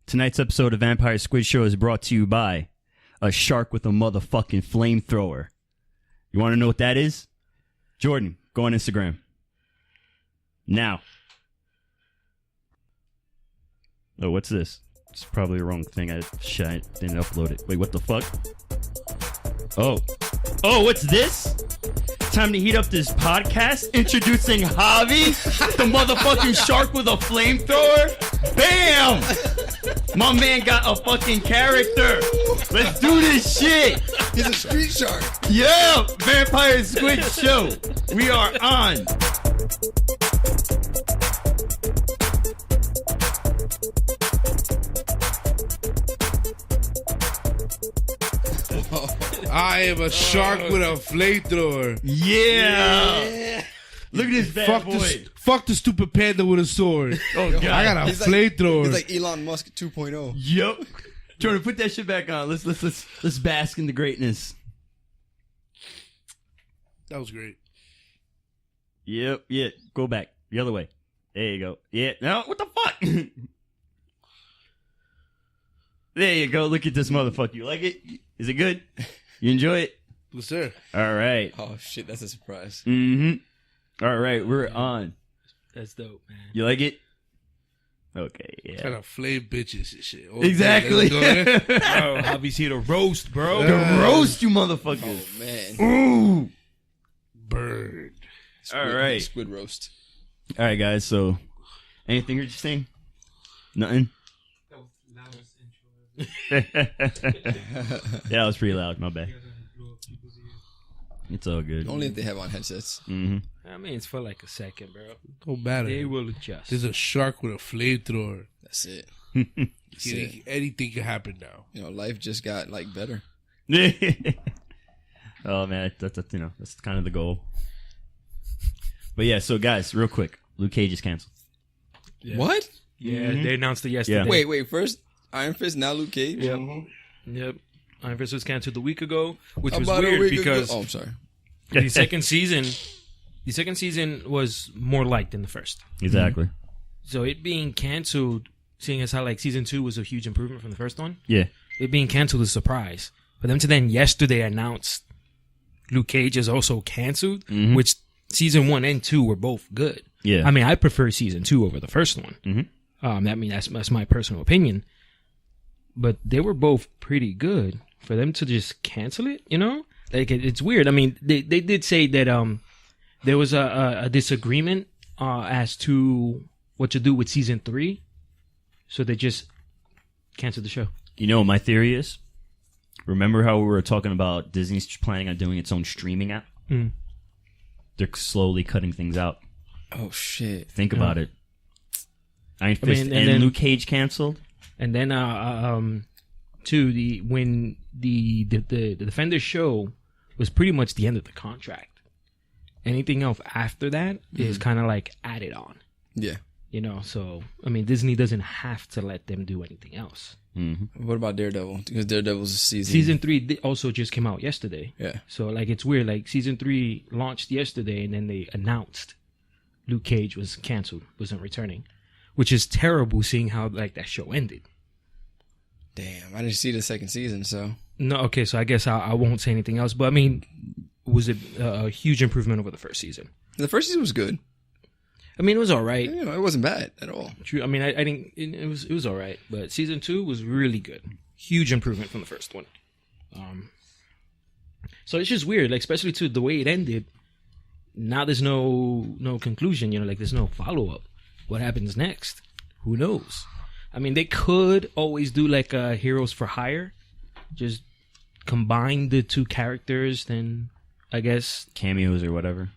Tonight's episode of Vampire Squid Show is brought to you by a shark with a motherfucking flamethrower. You want to know what that is? Jordan, go on Instagram. Now. Oh, what's this? It's probably the wrong thing. I didn't upload it. Wait, what the fuck? Oh, what's this? Time to heat up this podcast. Introducing Javi, the motherfucking shark with a flamethrower. Bam! My man got a fucking character. Let's do this shit. He's a street shark. Yeah, Vampire Squid Show. We are on. I am a shark with a flamethrower. Yeah. Look at this bad boy. Fuck the stupid panda with a sword. Oh, God. I got a flamethrower. He's like Elon Musk 2.0. Yep. Jordan, put that shit back on. Let's bask in the greatness. That was great. Yep. Yeah. Go back. The other way. There you go. Yeah. No, what the fuck? There you go. Look at this motherfucker. You like it? Is it good? You enjoy it? Yes, sir. All right. Oh, shit. That's a surprise. Mm-hmm. All right. We're on. That's dope, man. You like it? Okay, yeah. Kind of flame bitches and shit. Exactly. Bro, Javi's here to roast, bro. To roast you motherfuckers. Oh, man. Ooh. Bird. All right. Squid roast. All right, guys. So, anything you're just saying? Nothing? Yeah, that was pretty loud. My bad. It's all good. Only if they have on headsets. Mm-hmm. I mean, it's for like a second, bro. Don't matter. They will adjust. There's a shark with a flamethrower. That's it. Anything can happen now. You know, life just got, like, better. Oh, man. That's kind of the goal. But yeah, so guys, real quick. Luke Cage is canceled. Yeah. What? Yeah, they announced it yesterday. Yeah. Wait. First Iron Fist, now Luke Cage? Yep. Iron Fist was canceled a week ago, which was About a weird week because ago. Oh, I'm sorry. the second season was more liked than the first. Exactly. So it being canceled, seeing as how like season 2 was a huge improvement from the first one, Yeah. it being canceled is a surprise. For them to then yesterday announce Luke Cage is also canceled, which season 1 and 2 were both good. Yeah. I mean, I prefer season 2 over the first one. Mm-hmm. That's my personal opinion. But they were both pretty good. For them to just cancel it, you know, like it's weird. I mean, they did say that there was a disagreement as to what to do with season 3, so they just canceled the show. You know what my theory is? Remember how we were talking about Disney's planning on doing its own streaming app? Mm. They're slowly cutting things out. Oh, shit. Think about it. Iron Fist and then Luke Cage canceled. And then when the Defenders show was pretty much the end of the contract. Anything else after that is kind of like added on. Yeah. You know, so I mean, Disney doesn't have to let them do anything else. Mm-hmm. What about Daredevil? Because Daredevil's Season 3 also just came out yesterday. Yeah. So like it's weird. Like season 3 launched yesterday, and then they announced Luke Cage was canceled, wasn't returning, which is terrible. Seeing how like that show ended. Damn, I didn't see the second season, so. No, okay, so I guess I won't say anything else. But I mean, was it a huge improvement over the first season? The first season was good. I mean, it was all right. You know, it wasn't bad at all. True. I mean, I think it was all right. But season 2 was really good. Huge improvement from the first one. So it's just weird, like especially to the way it ended. Now there's no conclusion. You know, like there's no follow up. What happens next? Who knows? I mean, they could always do like a Heroes for Hire, just combine the two characters. Then I guess Cameos or whatever.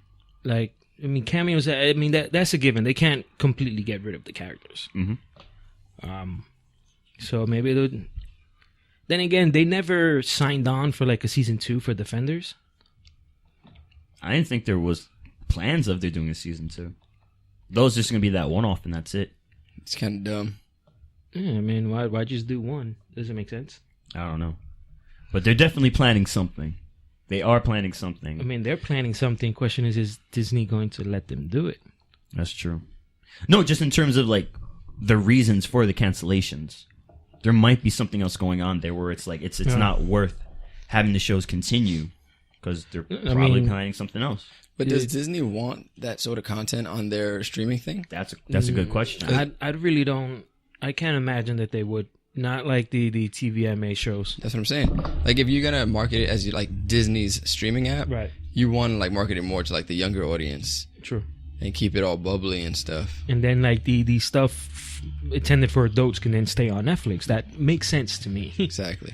like. I mean, cameos. I mean, that's a given. They can't completely get rid of the characters. Mm-hmm. So maybe they'll. Then again, they never signed on for like a season 2 for Defenders. I didn't think there was plans of they're doing a season 2. Those just gonna be that one-off and that's it. It's kind of dumb. Yeah, I mean, why just do one? Doesn't make sense. I don't know, but they're definitely planning something. They are planning something. I mean, they're planning something. Question is Disney going to let them do it? That's true. No, just in terms of like the reasons for the cancellations. there might be something else going on there where it's like it's not worth having the shows continue because they're probably planning something else. But does Disney want that sort of content on their streaming thing? That's a good question. I really don't. I can't imagine that they would. Not like the TVMA shows. That's what I'm saying. Like, if you're gonna market it as like Disney's streaming app, Right. you want to like market it more to like the younger audience True. and keep it all bubbly and stuff. And then like the stuff intended for adults can then stay on Netflix. That makes sense to me. Exactly.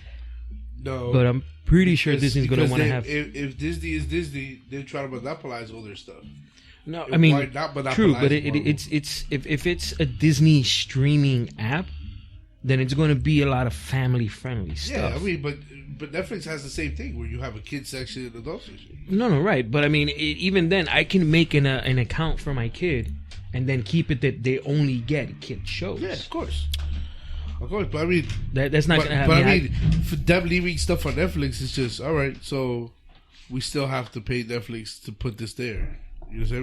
No, But I'm pretty sure Disney's going to want to have. If Disney is Disney, they're trying to monopolize all their stuff. No, Why I mean, not monopolize true, but Marvel? it's if it's a Disney streaming app, then it's going to be a lot of family friendly stuff. Yeah, I mean, but Netflix has the same thing where you have a kids section and adult section. No, right. But I mean, even then, I can make an account for my kid and then keep it that they only get kid shows. Yeah, of course. But I mean, That's not but, going to happen. but I mean, for them leaving stuff on Netflix, it's just all right. So we still have to pay Netflix to put this there. You know what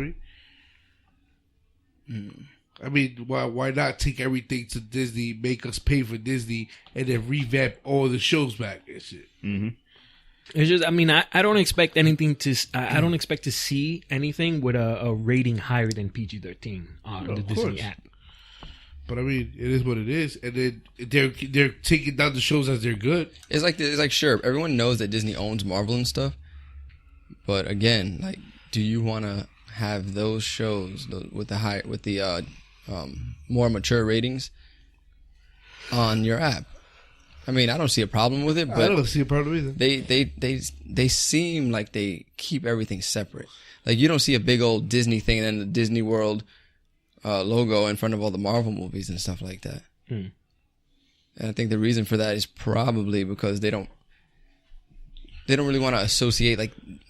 I mean? I mean, why not take everything to Disney, make us pay for Disney, and then revamp all the shows back and shit? Mm-hmm. It's just, I mean, I don't expect anything to. I don't expect to see anything with a rating higher than PG-13 on the Disney course. app. But I mean, it is what it is, and then they're taking down the shows as they're good. It's like sure, everyone knows that Disney owns Marvel and stuff, but again, like, do you want to have those shows with the more mature ratings on your app? I mean, I don't see a problem with it, but I don't see a problem either. they seem like they keep everything separate. Like, you don't see a big old Disney thing and then the Disney World logo in front of all the Marvel movies and stuff like that. And I think the reason for that is probably because they don't really want to associate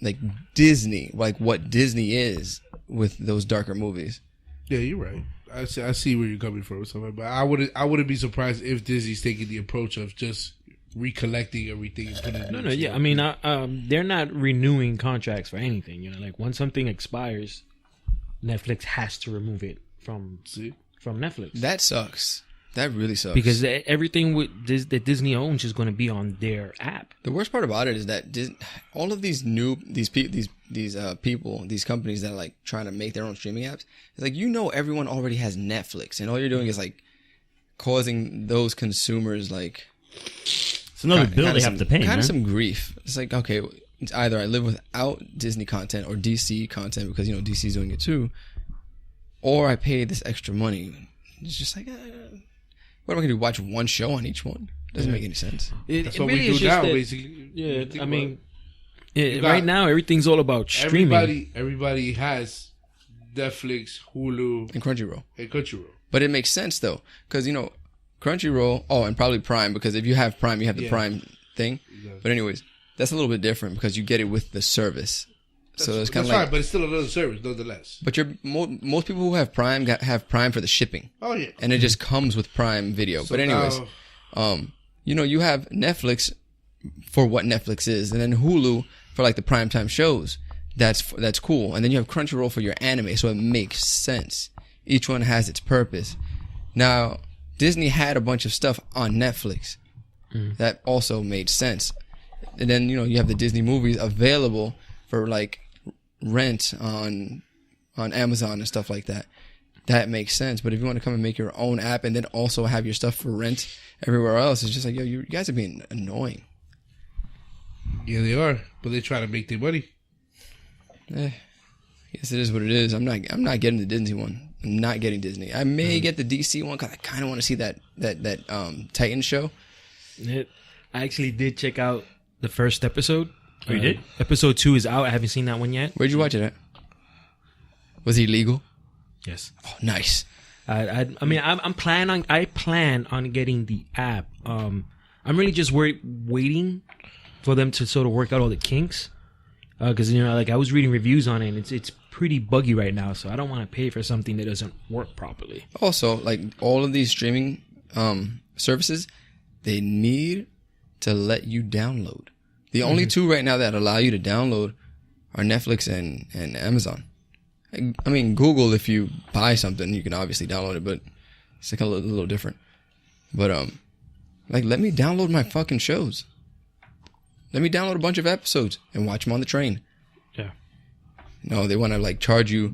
like Disney, like what Disney is, with those darker movies. Yeah, you're right. I see where you're coming from, and stuff like that. But I wouldn't be surprised if Disney's taking the approach of just recollecting everything and putting it. No, yeah. I mean, they're not renewing contracts for anything. You know, like once something expires, Netflix has to remove it from Netflix. That sucks. That really sucks. Because everything that Disney owns is going to be on their app. The worst part about it is that all of these people, these companies that are like trying to make their own streaming apps, it's like, everyone already has Netflix, and all you're doing is like causing those consumers like It's another bill they have to pay. Kind of some grief. It's like, okay, it's either I live without Disney content or DC content because DC's doing it too, or I pay this extra money. It's just like, what am I going to do? Watch one show on each one? Doesn't make any sense. That's what we do now, basically. Yeah, I mean, right now everything's all about streaming. Everybody has Netflix, Hulu, And Crunchyroll. Crunchyroll. But it makes sense though, because Crunchyroll. Oh, and probably Prime, because if you have Prime, you have the Prime thing. Exactly. But anyways, that's a little bit different because you get it with the service. So it's kind of like, fine, but it's still another service, nonetheless. But most people who have Prime have Prime for the shipping. Oh yeah, and it just comes with Prime Video. So but anyways, you have Netflix for what Netflix is, and then Hulu for like the primetime shows. That's cool. And then you have Crunchyroll for your anime, so it makes sense. Each one has its purpose. Now, Disney had a bunch of stuff on Netflix that also made sense. And then you have the Disney movies available for like rent on Amazon and stuff like that. That makes sense. But if you want to come and make your own app and then also have your stuff for rent everywhere else, it's just like, you guys are being annoying. Yeah, they are, but they try to make their money. I guess it is what it is. I'm not getting the Disney one. I'm not getting Disney. I may get the DC one because I kind of want to see that Titan show. I actually did check out the first episode. Oh, you did? Episode 2 is out. I haven't seen that one yet. Where'd you watch it at? Was it legal? Yes. Oh, nice. I mean, I plan on getting the app. I'm really just waiting for them to sort of work out all the kinks. Because like I was reading reviews on it, and it's pretty buggy right now. So I don't want to pay for something that doesn't work properly. Also, like all of these streaming services, they need to let you download. The only two right now that allow you to download are Netflix and Amazon. I mean, Google, if you buy something, you can obviously download it, but it's like a little different. But Like, let me download my fucking shows. Let me download a bunch of episodes and watch them on the train. Yeah. No, they want to like charge you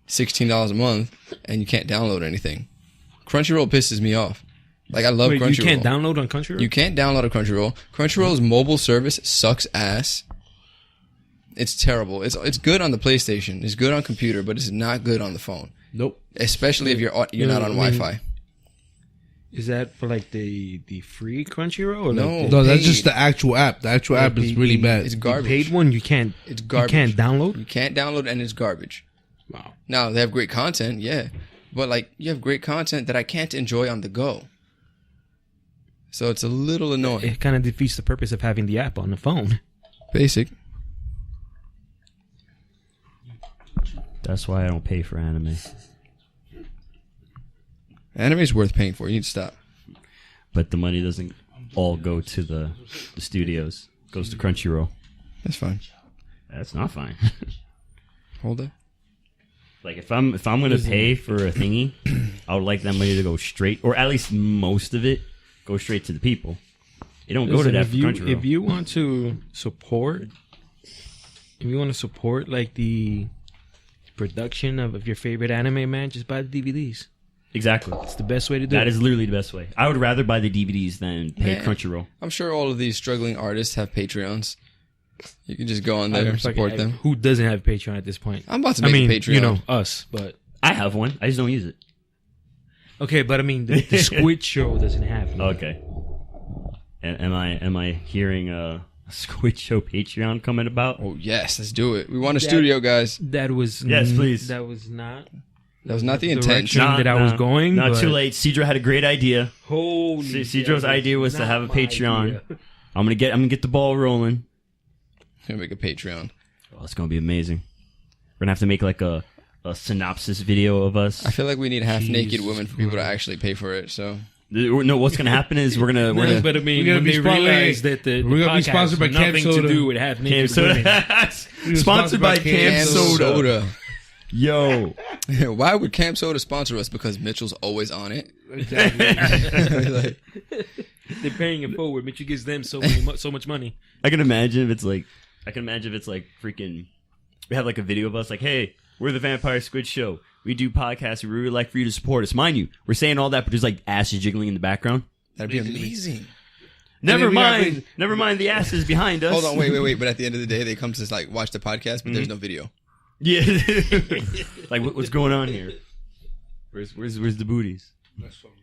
$16 a month and you can't download anything. Crunchyroll pisses me off. Like, I love Wait, Crunchyroll. you can't download on Crunchyroll? You can't download a Crunchyroll. Crunchyroll's mobile service sucks ass. It's terrible. It's good on the PlayStation. It's good on computer, but it's not good on the phone. Nope. Especially if you're not on Wi-Fi. Is that for like the free Crunchyroll? Or No. like No, that's Paid. just the actual app. The actual app is really bad. It's the garbage. paid one? You can't. It's garbage. You can't download. You can't download, and it's garbage. Wow. Now, they have great content, yeah. But, like, you have great content that I can't enjoy on the go. So it's a little annoying. It kind of defeats the purpose of having the app on the phone. Basic. That's why I don't pay for anime. Anime's worth paying for. You need to stop. But the money doesn't all go to the studios. It goes to Crunchyroll. That's fine. That's not fine. Hold it. Like if I'm gonna pay for a thingy, I would like that money to go straight, or at least most of it, go straight to the people. It don't go to Listen, that if for you Crunchyroll. if you want to support, like the production of your favorite anime, man, just buy the DVDs. Exactly. It's the best way to do That it. is literally the best way. I would rather buy the DVDs than pay Man. Crunchyroll. I'm sure all of these struggling artists have Patreons. You can just go on I there mean, and support them. Who doesn't have Patreon at this point? I'm about to I make mean, a Patreon. you know, us, but I have one. I just don't use it. okay. But I mean, the Squid Show doesn't have one. Okay. Am I hearing a Squid Show Patreon coming about? Oh, yes. Let's do it. We want a studio, guys. That was Yes, please. That was not That was not the direction intention. that I was going. Not but too late. Cedro had a great idea. Holy, Cedro's that idea was to not have a my Patreon. idea. I'm gonna get the ball rolling. Gonna make a Patreon. Oh, it's gonna be amazing. We're gonna have to make like a synopsis video of us. I feel like we need half-naked Jesus women for people to actually pay for it, so... No, what's gonna happen is we're No, gonna but I mean, We're gonna when be they sponsored- realize that the we're gonna be podcast sponsored by has Camp nothing Soda. to do with half Cam naked women. Soda. Sponsored by Cam Camp Soda. Yo. Why would Camp Soda sponsor us? Because Mitchell's always on it. Exactly. Like, They're paying it forward. Mitchell gives them so much money. I can imagine if it's like freaking. We have like a video of us like, hey, we're the Vampire Squid Show. We do podcasts. We really like for you to support us. Mind you, we're saying all that, but there's like asses jiggling in the background. that'd be amazing. Never we got- mind the asses behind us. Hold on, wait. But at the end of the day, they come to like watch the podcast, but there's no video. Yeah. Like what's going on here? Where's the booties? That's funny.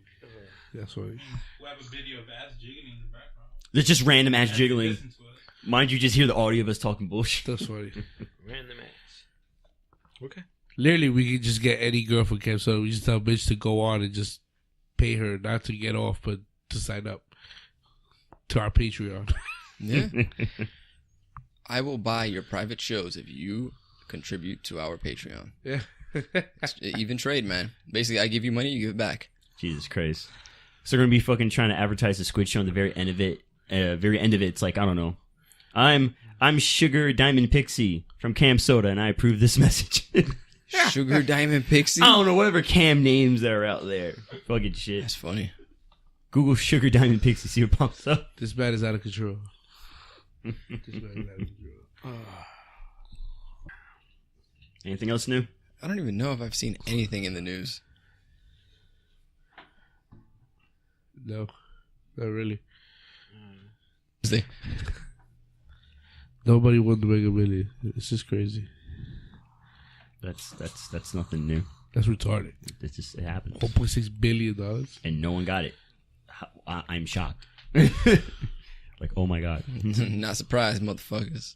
That's funny. We'll have a video of ass jiggling in the background. There's just random ass jiggling. Listen to it. Mind you, just hear the audio of us talking bullshit. That's funny. Random ass. Okay. Literally, we could just get any girl from Camp Soda. We just tell bitch to go on and just pay her not to get off, but to sign up to our Patreon. Yeah. I will buy your private shows if you contribute to our Patreon. Yeah. Even trade, man. Basically, I give you money, you give it back. Jesus Christ. So they're gonna be fucking trying to advertise the Squid Show on the very end of it. It's like, I don't know. I'm Sugar Diamond Pixie from Cam Soda, and I approve this message. Sugar Diamond Pixie. I don't know, whatever cam names that are out there. Fucking shit. That's funny. Google Sugar Diamond Pixie, see what pops up. This man is out of control. This man is out of control. Anything else new? I don't even know if I've seen anything in the news. No, not really. They- Nobody won the Mega Million. It's just crazy. That's nothing new. That's retarded. It happens. $1.6 billion. And no one got it. I'm shocked. Like, oh my god. Not surprised, motherfuckers.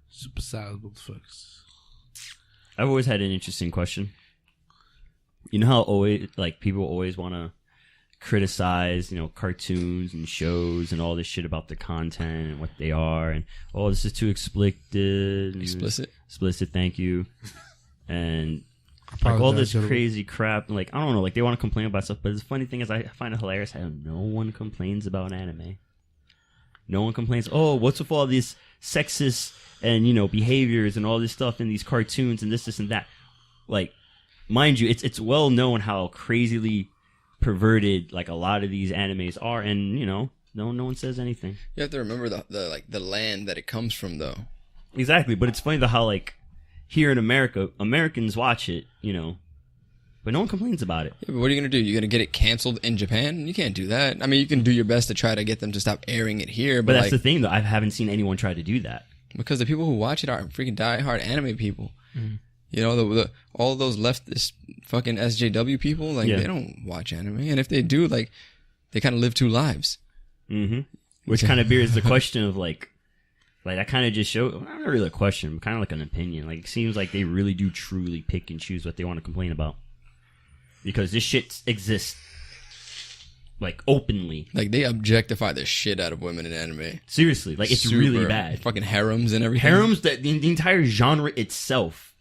Super size motherfuckers. I've always had an interesting question. You know how always like people always want to criticize, cartoons and shows and all this shit about the content and what they are, and this is too explicit. Explicit, thank you. And like all this crazy crap, like I don't know, like they want to complain about stuff, but the funny thing is I find it hilarious how no one complains about anime. No one complains, what's with all these sexist and behaviors and all this stuff in these cartoons and this and that. Like, mind you, it's well known how crazily perverted like a lot of these animes are, and no one says anything. You have to remember the land that it comes from, though. Exactly, but it's funny though how like here in America, Americans watch it, but no one complains about it. Yeah, but what are you gonna do? You're gonna get it canceled in Japan? You can't do that. I mean, you can do your best to try to get them to stop airing it here, But but that's the thing though, I haven't seen anyone try to do that. because the people who watch it are freaking diehard anime people. All those leftist fucking SJW people, like they don't watch anime, and if they do, like they kind of live two lives. Mm-hmm. Which kind of bears the question of like I kind of just show not really a question, but kind of like an opinion. Like it seems like they really do truly pick and choose what they want to complain about, because this shit exists like openly. Like they objectify the shit out of women in anime. Seriously, like it's really bad. Fucking harems and everything. Harems, that the entire genre itself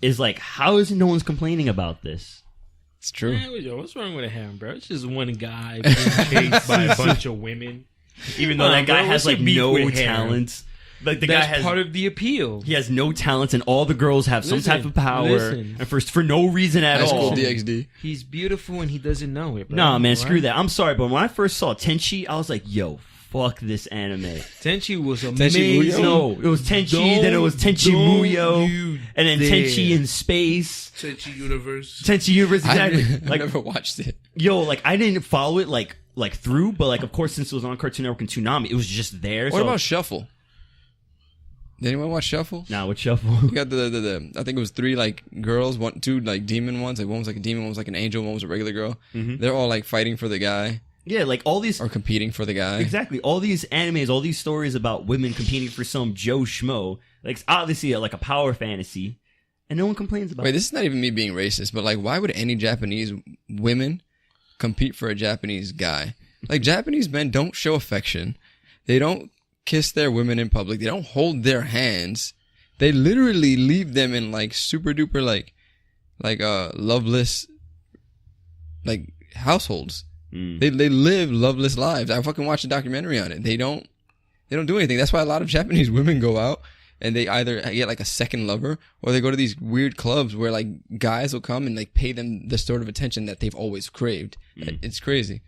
is like, how is no one's complaining about this? It's true. Man, what's wrong with a harem, bro? It's just one guy being chased by a bunch of women. Even though that guy has like no with harem? talents. Like the That's guy has part of the appeal. he has no talents, and all the girls have some type of power, and for no reason at High School all. DxD. He's beautiful and he doesn't know it, bro. Nah, man, Right? screw that. I'm sorry, but when I first saw Tenchi, I was like, yo, fuck this anime. Tenchi was Tenchi amazing. Muyo? No, it was Tenchi, then it was Tenchi Muyo, and then dare. Tenchi in space. Tenchi Universe. Tenchi Universe, exactly. I Like, never watched it. yo, like I didn't follow it like through, but like of course since it was on Cartoon Network and Toonami, it was just there. What about Shuffle? Did anyone watch Shuffle? Nah, with Shuffle? You got the I think it was 3 like girls, two like demon ones. Like one was like a demon, one was like an angel, one was a regular girl. Mm-hmm. They're all like fighting for the guy Yeah, like all these or competing for the guy. exactly all these animes, all these stories about women competing for some Joe Schmo. Like it's obviously like a power fantasy, and no one complains about Wait, it. this is not even me being racist, but like, why would any Japanese women compete for a Japanese guy? Like, Japanese men don't show affection. They don't kiss their women in public. They don't hold their hands. They literally leave them in like super duper like loveless like households. They live loveless lives. I fucking watched a documentary on it. They don't do anything. That's why a lot of Japanese women go out and they either get like a second lover or they go to these weird clubs where like guys will come and like pay them the sort of attention that they've always craved. It's crazy.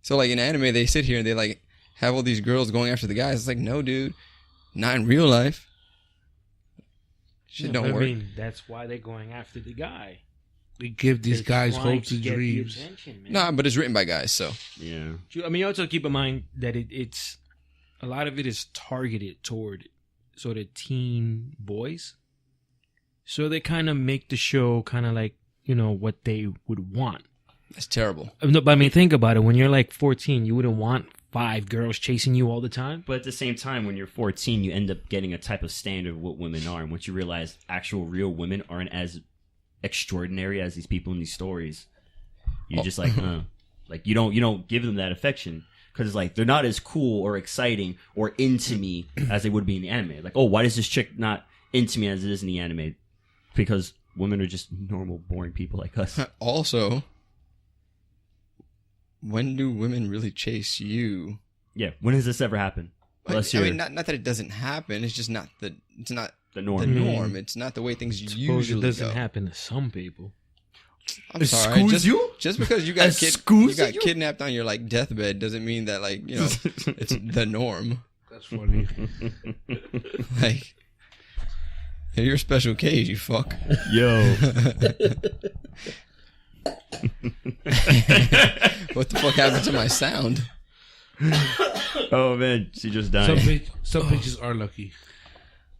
So like in anime, they sit here and they like have all these girls going after the guys. It's like, no, dude, not in real life. Shit don't work. I mean, that's why they're going after the guy. We give these They're guys trying hopes to and get the dreams. attention, man. Nah, but it's written by guys, so Yeah, I mean, you also keep in mind that it's a lot of it is targeted toward sort of teen boys. So they kind of make the show kind of like, what they would want. that's terrible. No, but I mean, think about it. When you're like 14, you wouldn't want 5 girls chasing you all the time. but at the same time, when you're 14, you end up getting a type of standard of what women are, and once you realize actual real women aren't as extraordinary as these people in these stories, you're just like, like you don't give them that affection. Because like they're not as cool or exciting or into me as they would be in the anime. Like, oh, why is this chick not into me as it is in the anime? Because women are just normal, boring people like us. Also, when do women really chase you? Yeah, when has this ever happened? Unless I you're mean, not that it doesn't happen. It's just not the the norm. norm. It's not the way things Suppose usually it doesn't go. happen to some people. I'm sorry. Excuse you? Just because you got Excuse you? kidnapped on your like deathbed doesn't mean that like it's the norm. That's funny. Like you're a special case, you fuck. Yo, What the fuck happened to my sound? oh man, she just Some died. some bitches are lucky.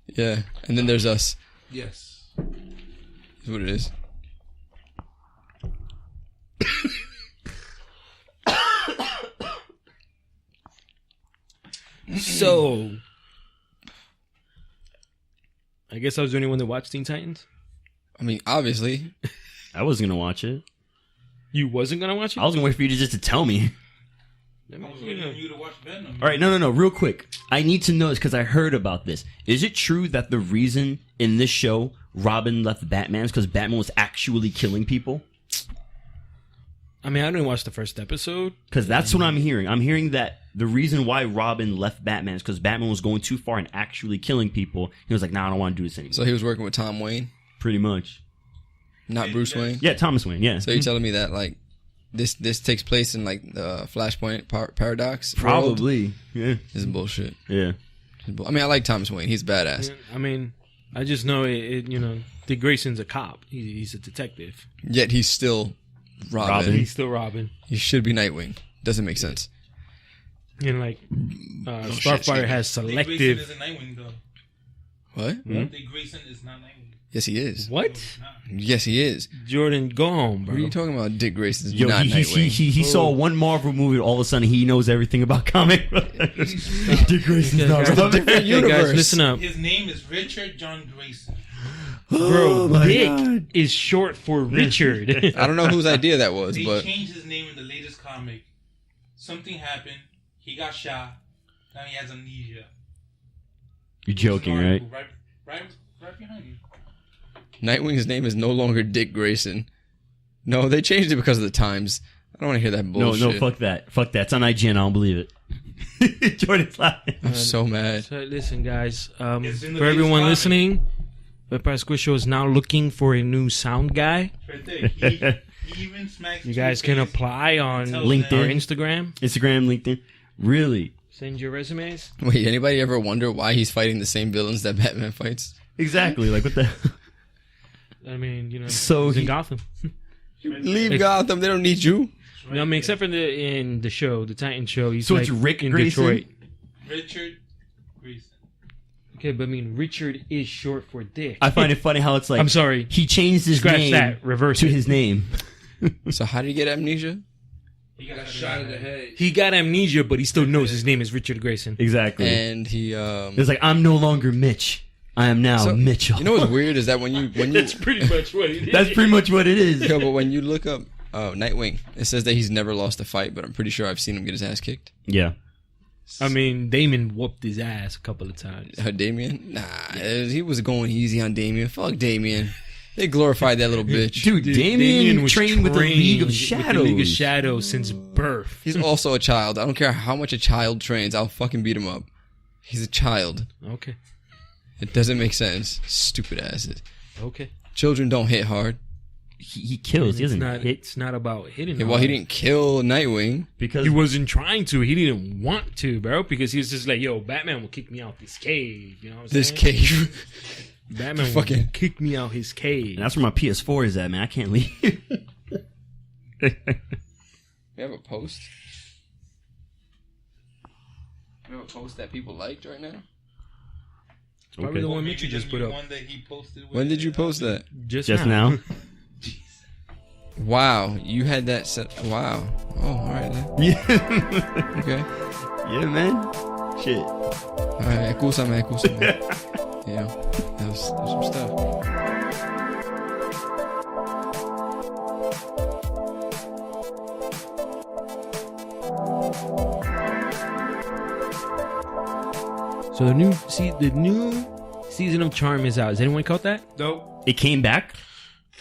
Yeah, and then there's us. Yes. That's what it is. So, I guess I was the only one that watched Teen Titans. I mean, obviously, I was gonna watch it. You wasn't gonna watch it? I was gonna wait for you to tell me. I was waiting for you to watch Venom. All right, no, real quick. I need to know this because I heard about this. Is it true that the reason in this show Robin left Batman is because Batman was actually killing people? I mean, I didn't watch the first episode. Because that's what I'm hearing. I'm hearing that the reason why Robin left Batman is because Batman was going too far and actually killing people. He was like, nah, I don't want to do this anymore. so he was working with Tom Wayne, Pretty much. not Bruce Wayne. Yeah, Thomas Wayne, yeah. So you're telling me that like this takes place in like the Flashpoint paradox. world. Probably. Yeah. This is bullshit. Yeah. I mean, I like Thomas Wayne. He's badass. I mean, I just know it. You know, Dick Grayson's a cop. He's a detective. Yet he's still Robin. He's still Robin. He should be Nightwing. Doesn't make sense. And like, shit, Starfire has Dick Grayson selective. isn't Nightwing though. What? Dick Grayson is not Nightwing. Yes, he is. What? Yes, he is. Jordan, go home, bro. What are you talking about? Dick Grayson's Yo, not he Nightwing. saw one Marvel movie. All of a sudden, he knows everything about comic. Dick Grayson's Yeah, not guys, Robin. different Hey, universe. guys, listen up, His name is Richard John Grayson. bro. Oh my Dick God. is short for Richard. I don't know whose idea that was, They but changed his name in the latest comic. Something happened. He got shot. Now he has amnesia. You're joking, right? Right behind you. Nightwing's name is no longer Dick Grayson. No, they changed it because of the times. I don't want to hear that bullshit. No, fuck that. Fuck that. It's on IGN. I don't believe it. Jordan's laughing. I'm so mad. So listen, guys. It's in the For latest everyone comic. listening, Vampire Squid Show is now looking for a new sound guy. Right there. He even smacks. You guys can apply on Tells LinkedIn. our Instagram. Instagram, LinkedIn. Really? Send your resumes. Wait, anybody ever wonder why he's fighting the same villains that Batman fights? Exactly. Like, what the... I mean, you know, So he's in he- Gotham. Leave Gotham. They don't need you. I mean, except for in the show, the Titan show. He's So like it's Rick in Grayson? Detroit. Richard Grayson. Okay, but I mean, Richard is short for Dick. I find it funny how it's like... I'm sorry. He changed his Scratch name that. Reverse to it. his name. So how did he get amnesia? He got Shot in the head. He got amnesia, but he still knows his name is Richard Grayson. Exactly. And he It's like, I'm no longer Mitch. I am now So, Mitchell. You know what's weird is that when you That's pretty much what it is. That's pretty much what it is. Yo, but when you look up Nightwing, it says that he's never lost a fight, but I'm pretty sure I've seen him get his ass kicked. Yeah. I mean, Damon whooped his ass a couple of times. Damien? Nah, he was going easy on Damien. Fuck Damien. They glorified that little bitch. Dude, Damien was trained with the League of with Shadows. the League of Shadows since birth. He's also a child. I don't care how much a child trains. I'll fucking beat him up. He's a child. Okay. It doesn't make sense. Stupid asses. Okay. Children don't hit hard. He kills. He It's doesn't not. hit. It's not about hitting. Yeah, well, he hard. didn't kill Nightwing. Because He wasn't trying to. He didn't want to, bro. Because he was just like, "Yo, Batman will kick me out this cave." You know what I'm This saying? cave. Batman will fucking- kick me out his cave. And that's where my PS4 is at, man. I can't leave. We have a post. We have a post that people liked right now. Probably the Okay. one Mitchell just put up. One that he posted. When did you post that? Just Just now. Wow, you had that set. Wow. Oh, all right then. Yeah. Okay. Yeah, man. Shit. All right, excúsame. Yeah, that was some stuff. So the new season of Charm is out. Has anyone caught that? Nope. It came back.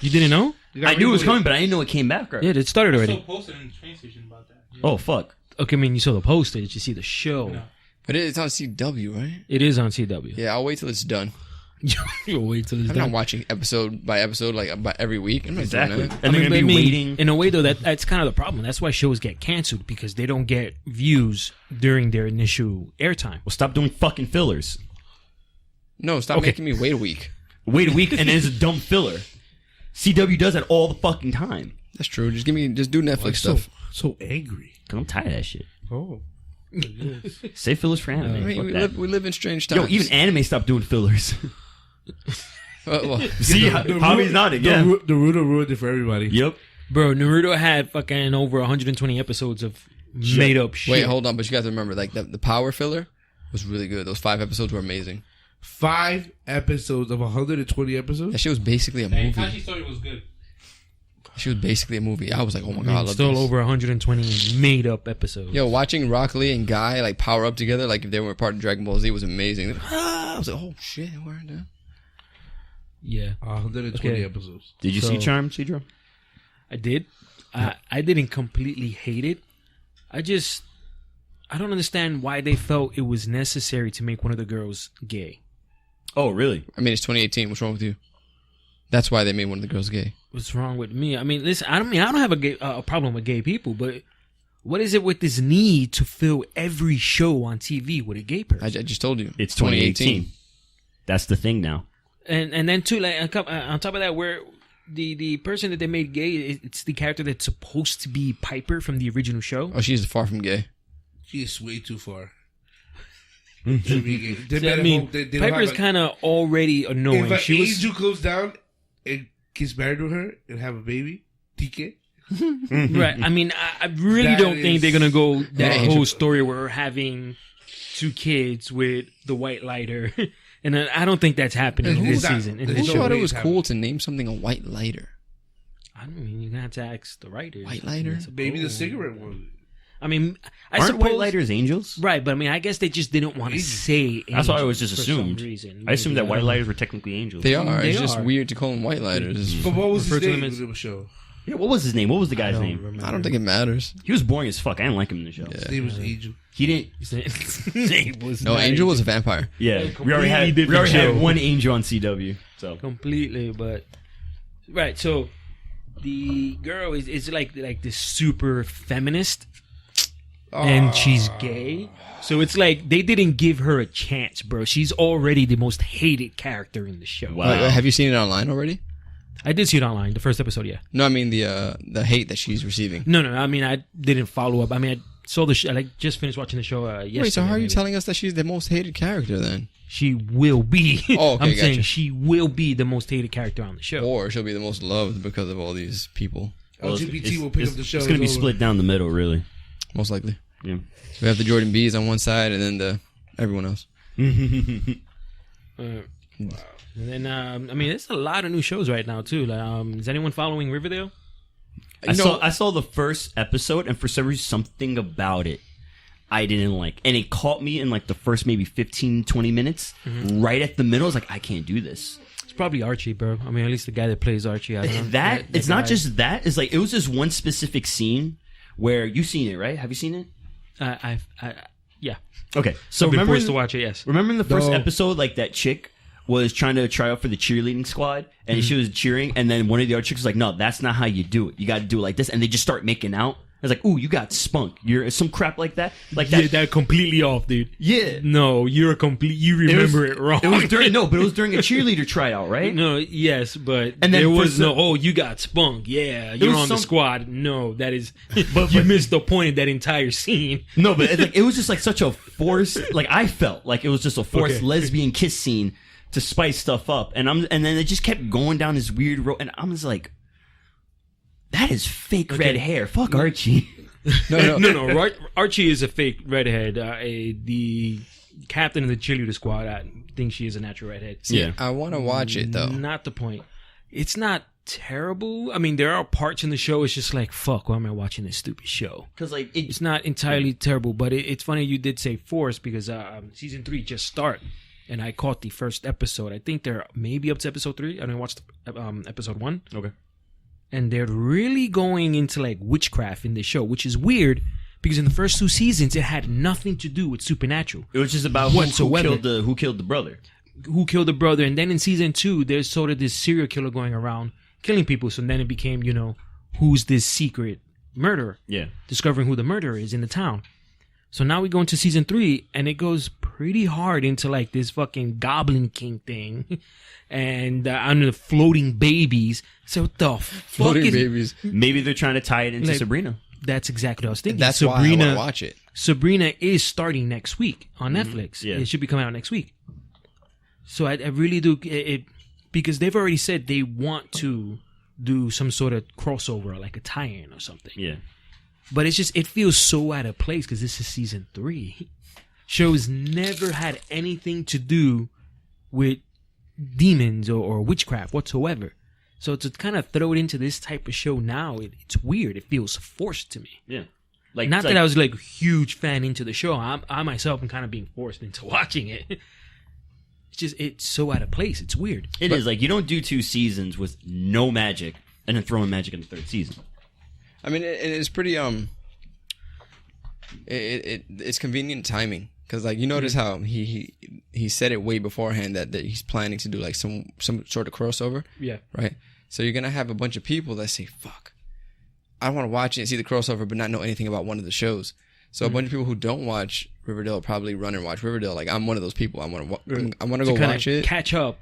You didn't know? I knew it was coming, but I didn't know it came back. Right? Yeah, it started I already. saw posted in the train station about that. Oh fuck. Okay, I mean, you saw the poster. Did you see the show? No. But it's on CW, right? It is on CW. Yeah, I'll wait till it's done. You'll wait till it's I'm not done. watching episode by episode like by every week. I'm not Exactly. doing that. And they're but gonna be waiting. In a way, though, that's kind of the problem. That's why shows get canceled because they don't get views during their initial airtime. Well, stop doing fucking fillers. No, stop Okay. making me wait a week. Wait a week, and then it's a dumb filler. CW does that all the fucking time. That's true. Just do Netflix stuff. So angry. Cause I'm tired of that shit. Oh. Say fillers for anime. I mean, Fuck we that. live in strange times. Yo, even anime stopped doing fillers. Well, See, Hobby's nodding. Yeah. Naruto ruined it for everybody. Yep. Bro, Naruto had fucking over 120 episodes of made up shit. wait, hold on, but you got to remember, like the power filler was really good. Those 5 episodes were amazing. 5 episodes of 120 episodes? That shit was basically a The movie. Itachi story was good. She was basically a movie. I was like, oh my I god, I mean, love still this. over 120 made up episodes. Yo, watching Rock Lee and Guy like power up together, like if they were part of Dragon Ball Z, was amazing. I was like, oh shit, where are they? Yeah, 120 Okay. episodes. Did you So- see Charm, Cedro? I did. I didn't completely hate it. I don't understand why they felt it was necessary to make one of the girls gay. Oh, really? I mean, it's 2018. What's wrong with you? That's why they made one of the girls gay. What's wrong with me? I mean, listen. I don't have a problem with gay people, but what is it with this need to fill every show on TV with a gay person? I just told you. It's 2018. That's the thing now. And then too, like on top of that, where the person that they made gay, it's the character that's supposed to be Piper from the original show. Oh, she's far from gay. She is way too far. To be gay. See, I mean, Piper's kind of already annoying. If She an was angel comes down and gets married with her and have a baby, TK. right. I mean, I really That don't think is- they're gonna go that Yeah. whole story where we're having 2 kids with the white lighter, and I don't think that's happening And this who's that? season. In Who this Who show thought show. it was Happen. cool to name something a white lighter? I mean, you're gonna have to ask the writers. White lighter? Maybe the Oh. cigarette one. I mean, I Aren't suppose white lighters angels? right, but I mean, I guess they just didn't want to say. That's what I always angels just for some assumed. reason. I assumed that Maybe, white don't know. lighters were technically angels. They are. They It's just are. weird to call them white lighters. But what was Refer his to name them as- in the show? Yeah, what was his name? What was the guy's name? remember. I don't think it matters. He was boring as fuck. I didn't like him in the show. His name was Angel. He didn't. His name was No, not Angel was a vampire. Yeah, completely we already had different show. one angel on CW. So completely, but right. So the girl is like this super feminist, and she's gay. So it's like they didn't give her a chance, bro. She's already the most hated character in the show. Wow. Have you seen it online already? I did see it online, the first episode. Yeah. No, I mean the hate that she's receiving. No. I mean, I didn't follow up. I mean, I saw the show. I just finished watching the show yesterday. Wait, so how are you maybe. telling us that she's the most hated character then? She will be. Oh, okay, I'm gotcha. saying she will be the most hated character on the show. Or she'll be the most loved because of all these people. Well, LGBT will pick up the show. It's going to be It's over. split down the middle, really. Most likely. Yeah. We have the Jordan B's on one side and then the everyone else. And then, I mean, there's a lot of new shows right now too. Like, is anyone following Riverdale? I saw the first episode, and for some reason, something about it I didn't like. And it caught me in like the first maybe 15, 20 minutes. Right at the middle, I was like, I can't do this. It's probably Archie, bro. I mean, at least the guy that plays Archie. I don't know. That, it's not guy- just that. It's like, it was just one specific scene where you've seen it, right? Have you seen it? Yeah. Okay. So I've been remember forced to watch it. Yes. Remember in the first No. episode, like that chick was trying to try out for the cheerleading squad, and she was cheering, and then one of the other chicks was like, "No, that's not how you do it. You got to do it like this." And they just start making out. I was like, "Ooh, you got spunk. You're some crap like that, like that." Yeah, that completely off, dude. Yeah. No, you're complete. You remember it wrong. It was during but it was during a cheerleader tryout, right? No, yes, but And then there for was some- no. Oh, you got spunk. Yeah, you're was on the some- squad. No, that is. You missed the point of that entire scene. No, but it was just like such a forced. Like I felt like it was just a forced Okay. lesbian kiss scene to spice stuff up, and then it just kept going down this weird road, and I was like, "That is fake red hair. Fuck Archie." No. Archie is a fake redhead. The captain of the cheerleader squad, I think she is a natural redhead. Yeah. I want to watch it though. Not the point. It's not terrible. I mean, there are parts in the show. It's just like, fuck, why am I watching this stupid show? Because like It's not entirely terrible, but it's funny you did say forced because season 3 just started, and I caught the first episode. I think they're maybe up to episode 3. I didn't watch episode 1. Okay. And they're really going into like witchcraft in this show, which is weird because in the first 2 seasons it had nothing to do with supernatural. It was just about who Whatsoever. killed the brother. Who killed the brother, and then in season 2 there's sort of this serial killer going around killing people. So then it became, who's this secret murderer? Yeah. Discovering who the murderer is in the town. So now we go into season 3, and it goes pretty hard into like this fucking Goblin King thing, and under the floating babies. So what the fuck Floating is? babies. Maybe they're trying to tie it into Like- Sabrina. That's exactly what I was thinking. That's why I want to watch it. Sabrina is starting next week on Netflix. Yeah. It should be coming out next week. So I really do it because they've already said they want to do some sort of crossover, like a tie-in or something. Yeah. But it's just, it feels so out of place because this is season 3. Shows never had anything to do with demons or witchcraft whatsoever. So to kind of throw it into this type of show now, it's weird. It feels forced to me. Yeah. Not that I was like a huge fan into the show. I myself am kind of being forced into watching it. It's just, it's so out of place. It's weird. It is like you don't do 2 seasons with no magic and then throw in magic in the 3rd season. I mean, it's pretty it's convenient timing Because like you notice how he said it way beforehand that he's planning to do like some sort of crossover. Yeah. Right. So you're gonna have a bunch of people that say, "Fuck, I want to watch it and see the crossover, but not know anything about one of the shows." So a bunch of people who don't watch Riverdale will probably run and watch Riverdale. Like I'm one of those people. I want to go watch it, catch up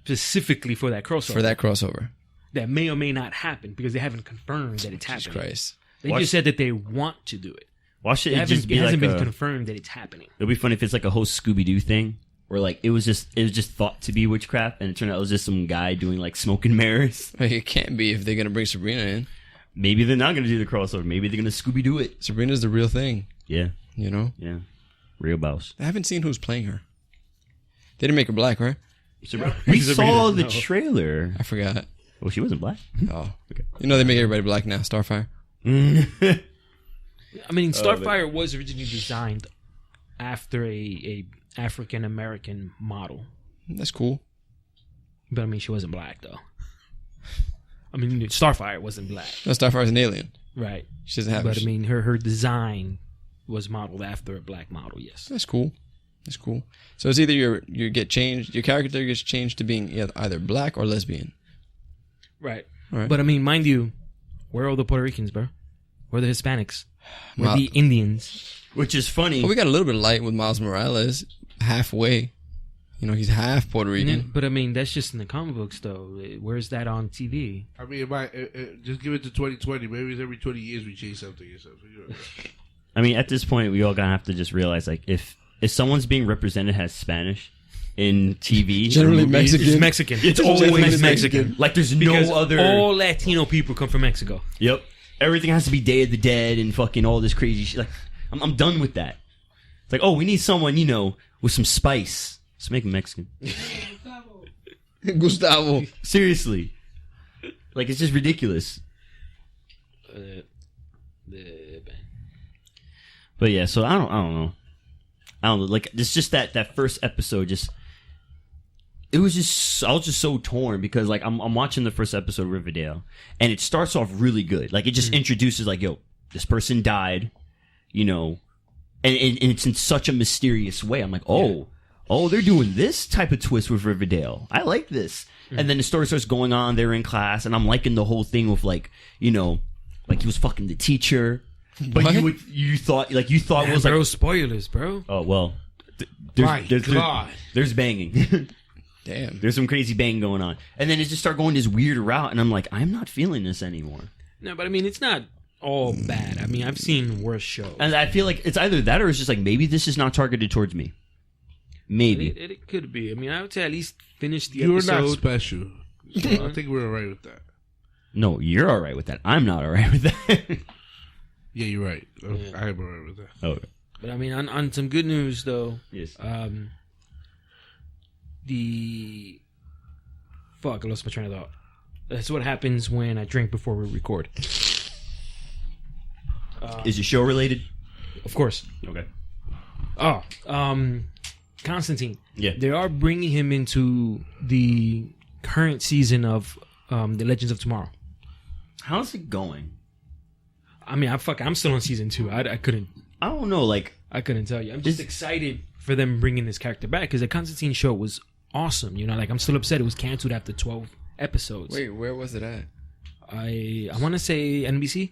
specifically for that crossover. That may or may not happen because they haven't confirmed that it's happening. Jesus Christ. They just said that they want to do it. Watch it. It Just be hasn't like been confirmed that it's happening. It'll be funny if it's like a whole Scooby Doo thing, where like it was just thought to be witchcraft, and it turned out it was just some guy doing like smoke and mirrors. Like, it can't be if they're gonna bring Sabrina in. Maybe they're not gonna do the crossover. Maybe they're gonna Scooby Doo it. Sabrina's the real thing. Yeah, You know. yeah, real boss. I haven't seen who's playing her. They didn't make her black, right? We saw the trailer. I forgot. Well, she wasn't black. Oh, okay. You know they make everybody black now. Starfire. I mean, Starfire was originally designed after a African American model, That's cool. but I mean, she wasn't black though. I mean, Starfire wasn't black, No, Starfire's an alien. right? She doesn't have. But I mean, her design was modeled after a black model. Yes. That's cool. That's cool. So it's either you get changed, your character gets changed to being either black or lesbian. Right. Right. But I mean, mind you, where are all the Puerto Ricans, bro? Where are the Hispanics? Where are Ma- the Indians? Which is funny. Well, we got a little bit of light with Miles Morales, halfway. You know, he's half Puerto Rican. But I mean, that's just in the comic books, though. Where's that on TV? I mean, just give it to 2020. Maybe it's every 20 years we change something or something. You know. I mean, at this point, we all gonna have to just realize, like, if someone's being represented as Spanish in TV, Generally or movies, Mexican. It's Mexican. It's Generally always Mexican. Mexican. Like, there's Because no other. all Latino people come from Mexico. Yep. Everything has to be Day of the Dead and fucking all this crazy shit. Like, I'm done with that. It's like, oh, we need someone, you know, with some spice. Let's make him Mexican. Gustavo. Seriously. Like, it's just ridiculous. But yeah, so I don't know. Like, it's just that first episode just. It was just, I was just so torn because, like, I'm watching the first episode of Riverdale, and it starts off really good. Like, it just introduces, like, yo, this person died, you know, and it's in such a mysterious way. I'm like, oh, they're doing this type of twist with Riverdale. I like this. And then the story starts going on. They're in class, and I'm liking the whole thing with, like, you know, like he was fucking the teacher, but What? you thought it was bro, like, spoilers, bro. oh well, My God. there's banging. Damn. There's some crazy bang going on. And then it just started going this weird route, and I'm like, I'm not feeling this anymore. No, but I mean, it's not all bad. I mean, I've seen worse shows. And I feel like it's either that or it's just like, maybe this is not targeted towards me. Maybe. It could be. I mean, I would say at least finish the You're episode. not special. So I think we're alright with that. No, you're all right with that. I'm not all right with that. Yeah, you're right. I am alright with that. Oh, But I mean, on some good news though, yes. I lost my train of thought. That's what happens when I drink before we record. Is your show related? Of course. Okay. Oh, Constantine. Yeah. They are bringing him into the current season of The Legends of Tomorrow. How's it going? I mean, I'm still on season 2. I couldn't I don't know. Like, tell you. I'm just excited for them bringing this character back because the Constantine show was awesome. You know, like I'm still upset it was canceled after 12 episodes. Wait, where was it at? I want to say NBC.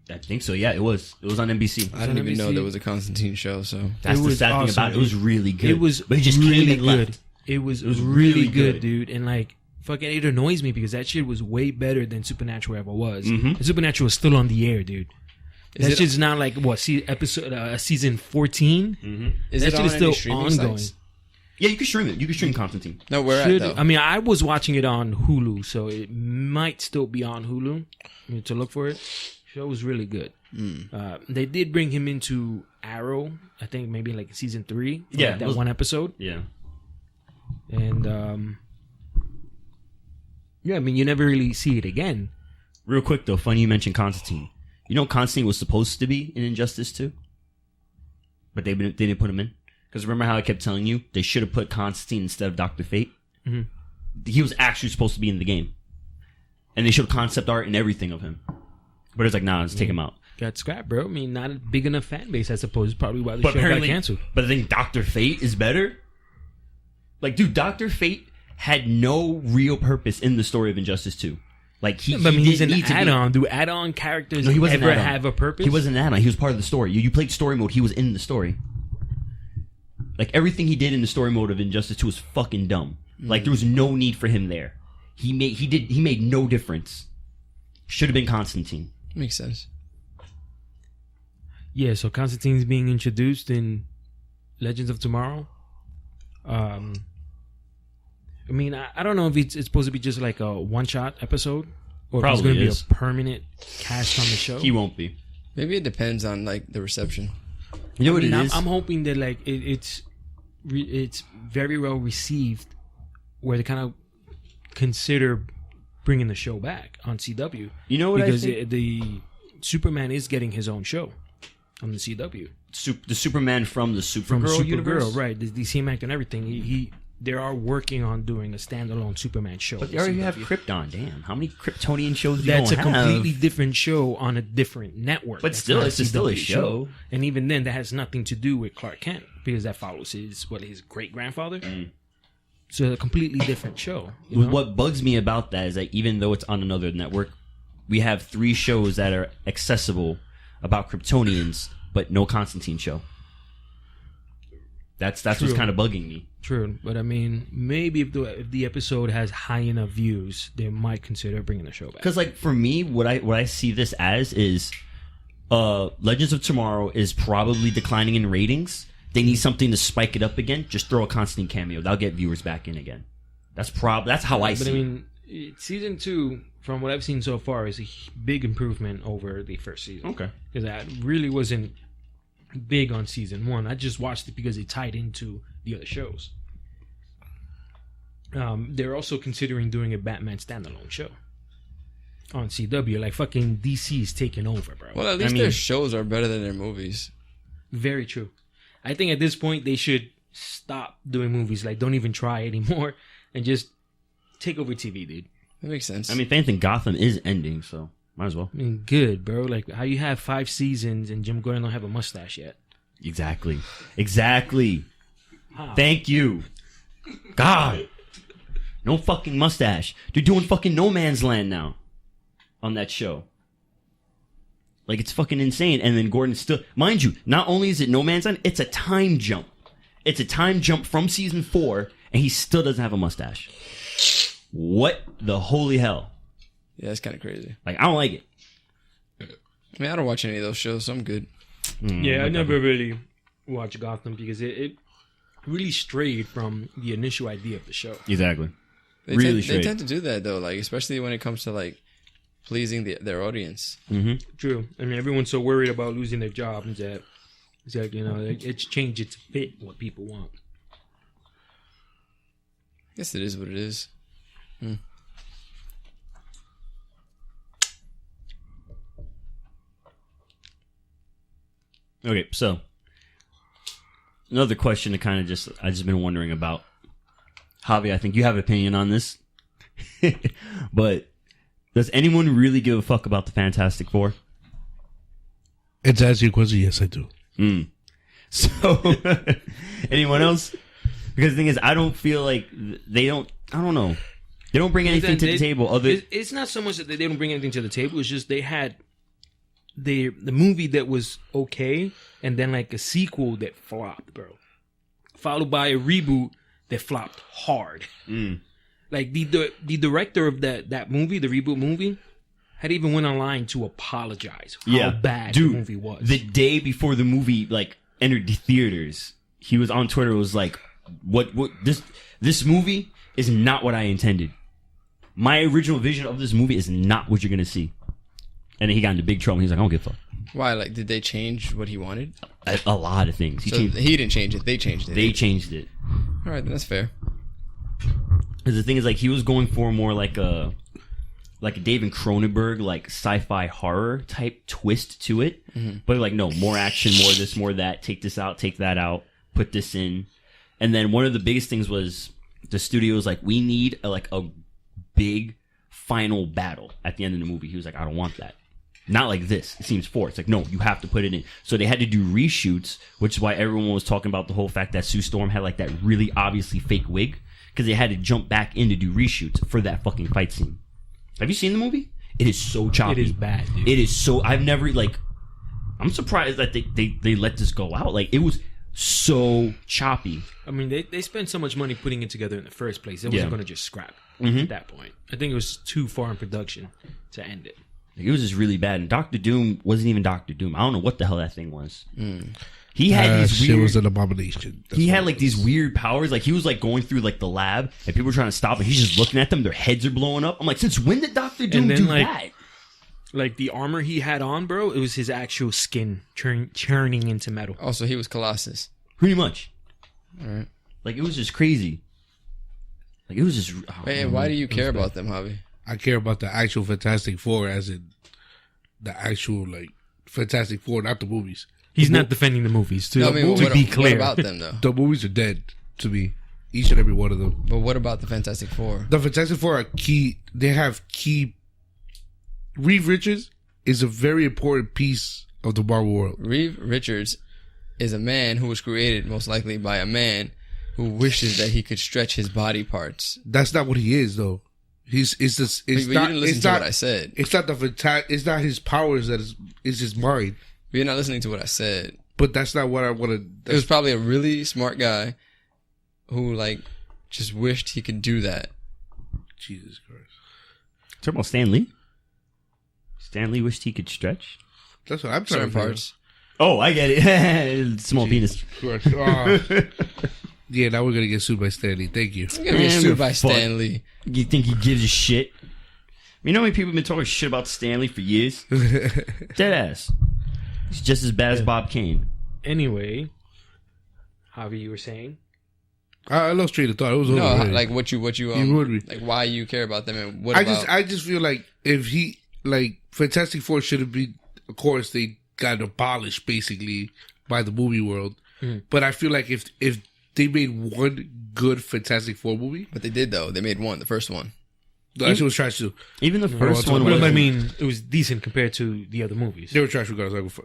I think so. Yeah, it was. It was on NBC. I didn't even know NBC. there was a Constantine show, so. That's It the was sad thing awesome. about it. It was really good. It was but it just really came and good. left. It was really really good, good. dude. And like, fucking, it annoys me because that shit was way better than Supernatural ever was. Mhm. And Supernatural is still on the air, dude. Is That it- shit's not like what season 14. Mm-hmm. Is That it shit on is any still streaming ongoing. sites? Yeah, you can stream it. You can stream Constantine. No, where Should- at though? I mean, I was watching it on Hulu, so it might still be on Hulu. You need to look for it. Show was really good. They did bring him into Arrow. I think maybe like season 3. for, Yeah, like, that those- one episode. Yeah. And yeah, I mean, you never really see it again. Real quick though, funny you mentioned Constantine. You know, Constantine was supposed to be in Injustice 2, but they didn't put him in. Because remember how I kept telling you they should have put Constantine instead of Dr. Fate? Mhm. He was actually supposed to be in the game, and they showed concept art and everything of him. But it's like, nah, let's take him out. got scrapped, bro. I mean, not a big enough fan base, I suppose. Probably why the But show got apparently, canceled. but I think Dr. Fate is better. Like, dude, Dr. Fate had no real purpose in the story of Injustice 2. Like, But I mean, he's an didn't need to be- add-on. Do add-on characters No, he wasn't ever an add-on. have a purpose? He wasn't an add-on. He was part of the story. You played story mode. He was in the story. Like, everything he did in the story mode of Injustice 2 was fucking dumb. Like, there was no need for him there. He made no difference. Should have been Constantine. Makes sense. Yeah, so Constantine's being introduced in Legends of Tomorrow. I mean, I don't know if it's supposed to be just like a one-shot episode, or if it's Probably going to be is. a permanent cast on the show. He won't be. Maybe it depends on like the reception. You know what I mean, it is? I'm hoping that like it's very well received, where they kind of consider bringing the show back on CW. You know what I because think? the Superman is getting his own show on the CW The Superman from the from Supergirl Supergirl, universe? right? The same actor and everything. They are working on doing a standalone Superman show. But on they already have CW. Krypton. Damn. How many Kryptonian shows do you That's a have? completely different show on a different network. But That's still, not it's still a CW show. And even then, that has nothing to do with Clark Kent because that follows his great grandfather. So a completely different show. You know? What bugs me about that is that even though it's on another network, we have 3 shows that are accessible about Kryptonians, but no Constantine show. That's what's True. kind of bugging me. True, but I mean, maybe if the episode has high enough views, they might consider bringing the show back. Because like for me, what I see this as is, Legends of Tomorrow is probably declining in ratings. They need something to spike it up again. Just throw a Constantine cameo. That'll get viewers back in again. That's how I But see I it. mean, season 2, from what I've seen so far, is a big improvement over the first season. Okay. Because I really wasn't big on season 1. I just watched it because it tied into the other shows. They're also considering doing a Batman standalone show on CW. Like fucking DC is taking over, bro. Well, at least their shows are better than their movies. Very true. I think at this point they should stop doing movies. Like, don't even try anymore, and just take over TV, dude. That makes sense. I mean, if anything, Gotham is ending, so might as well. I mean, good, bro. Like, how you have 5 seasons and Jim Gordon don't have a mustache yet? Exactly. How? Thank you. God. No fucking mustache. They're doing fucking No Man's Land now on that show. Like, it's fucking insane. And then Gordon's still... Mind you, not only is it No Man's Land, it's a time jump. It's a time jump from season 4, and he still doesn't have a mustache. What the holy hell? yeah, that's kind of crazy. Like, I don't like it. I mean, I don't watch any of those shows, so I'm good. Yeah, I never really watched Gotham because it really strayed from the initial idea of the show. Exactly. They Really tend, they straight. tend to do that though, like especially when it comes to like pleasing their audience. True. I mean, everyone's so worried about losing their jobs that it's like, you know, it's changed it to fit what people want. I guess it is what it is. Okay, so another question to kind of I just been wondering about. Javi, I think you have an opinion on this. But does anyone really give a fuck about the Fantastic Four? And to answer your question, yes, I do. So, anyone else? Because the thing is, I don't feel like they don't. I don't know. They don't bring anything to the table. It's not so much that they don't bring anything to the table. It's just they had the movie that was okay, and then like a sequel that flopped, bro. Followed by a reboot that flopped hard. Like the director of that movie, the reboot movie, had even went online to apologize how bad dude, the movie was. The day before the movie like entered the theaters, he was on Twitter. Was like, "What this movie is not what I intended. My original vision of this movie is not what you're gonna see." And then he got into big trouble. He's like, "I don't give a fuck." Why? Like, did they change what he wanted? A lot of things. So he didn't change it. They changed it. They changed it. All right, then that's fair. Because the thing is, like, he was going for more like a David Cronenberg, like sci-fi horror type twist to it. But like, no, more action, more this, more that. Take this out, take that out, put this in. And then one of the biggest things was the studio was like, we need a big final battle at the end of the movie. He was like, I don't want that. Not like this. It seems forced. Like, no, you have to put it in. So they had to do reshoots, which is why everyone was talking about the whole fact that Sue Storm had like that really obviously fake wig, because they had to jump back in to do reshoots for that fucking fight scene. Have you seen the movie? It is so choppy. It is bad, dude. It is so. I've never like. I'm surprised that they let this go out. Like, it was so choppy. I mean, they spent so much money putting it together in the first place. It wasn't going to just scrap at that point. I think it was too far in production to end it. It was just really bad. And Doctor Doom wasn't even Doctor Doom. I don't know what the hell that thing was. He had these shit weird. was an abomination. He had like these weird powers. Like, he was like going through like the lab, and people were trying to stop him. He's just looking at them. Their heads are blowing up. I'm like, since when did Doctor Doom do that? Like, the armor he had on, bro, it was his actual skin churning into metal. Also, he was Colossus. Pretty much. All right. Like, it was just crazy. Like, it was just. Wait, why do you care about them, Javi? I care about the actual Fantastic Four, as in the actual like Fantastic Four, not the movies. He's not defending the movies, to, No, I mean, to be clear. what about them, though? The movies are dead to me, each and every one of them. But what about the Fantastic Four? The Fantastic Four are key. They have key. Reed Richards is a very important piece of the Marvel world. Reed Richards is a man who was created most likely by a man who wishes that he could stretch his body parts. That's not what he is, though. It's just. It's But not. you didn't listen it's to not, what I said. It's not the It's not his powers that is. It's his mind. But you're not listening to what I said. But that's not what I want to. It was probably a really smart guy who, like, just wished he could do that. Jesus Christ. Talking about Stan Lee? Stan Lee wished he could stretch? That's what I'm trying Certain to figure parts. Oh, I get it. Small penis. out. Oh. Yeah, now we're gonna get sued by Stanley. Thank you. I'm gonna get Man, sued by fuck. Stan Lee. You think he gives a shit? You know how many people have been talking shit about Stanley for years? Dead ass. He's just as bad as Bob Kane. Anyway, Javi, you were saying? I lost train of thought. It was No, over. like what you You ruined me. like why you care about them and what I about just feel like if he like Fantastic Four should have been, of course they got abolished basically by the movie world. But I feel like if they made one good Fantastic Four movie, But they did though. They made one, the first one. that shit was trash too. Even the first Well, one Well, was... I mean, it was decent compared to the other movies. They were trash regardless.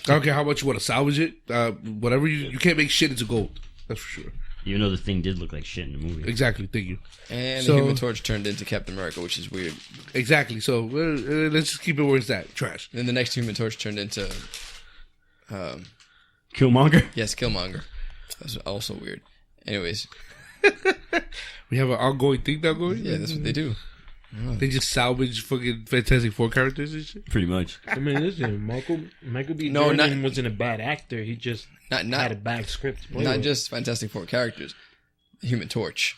I don't care how much you want to salvage it. Whatever you can't make shit into gold. That's for sure. Even though the thing did look like shit in the movie. Exactly. Thank you. And So- the Human Torch turned into Captain America, which is weird. Exactly. So let's just keep it where it's at. Trash. Then the next Human Torch turned into Killmonger? yes, Killmonger. That's also weird. Anyways, We have an ongoing thing now going. yeah, that's what they do. They just salvage fucking Fantastic Four characters and shit. Pretty much. I mean, listen, Michael B. No, Jordan not- wasn't a bad actor. He just Not had a bad script. to play not with. just Fantastic Four characters. The Human Torch.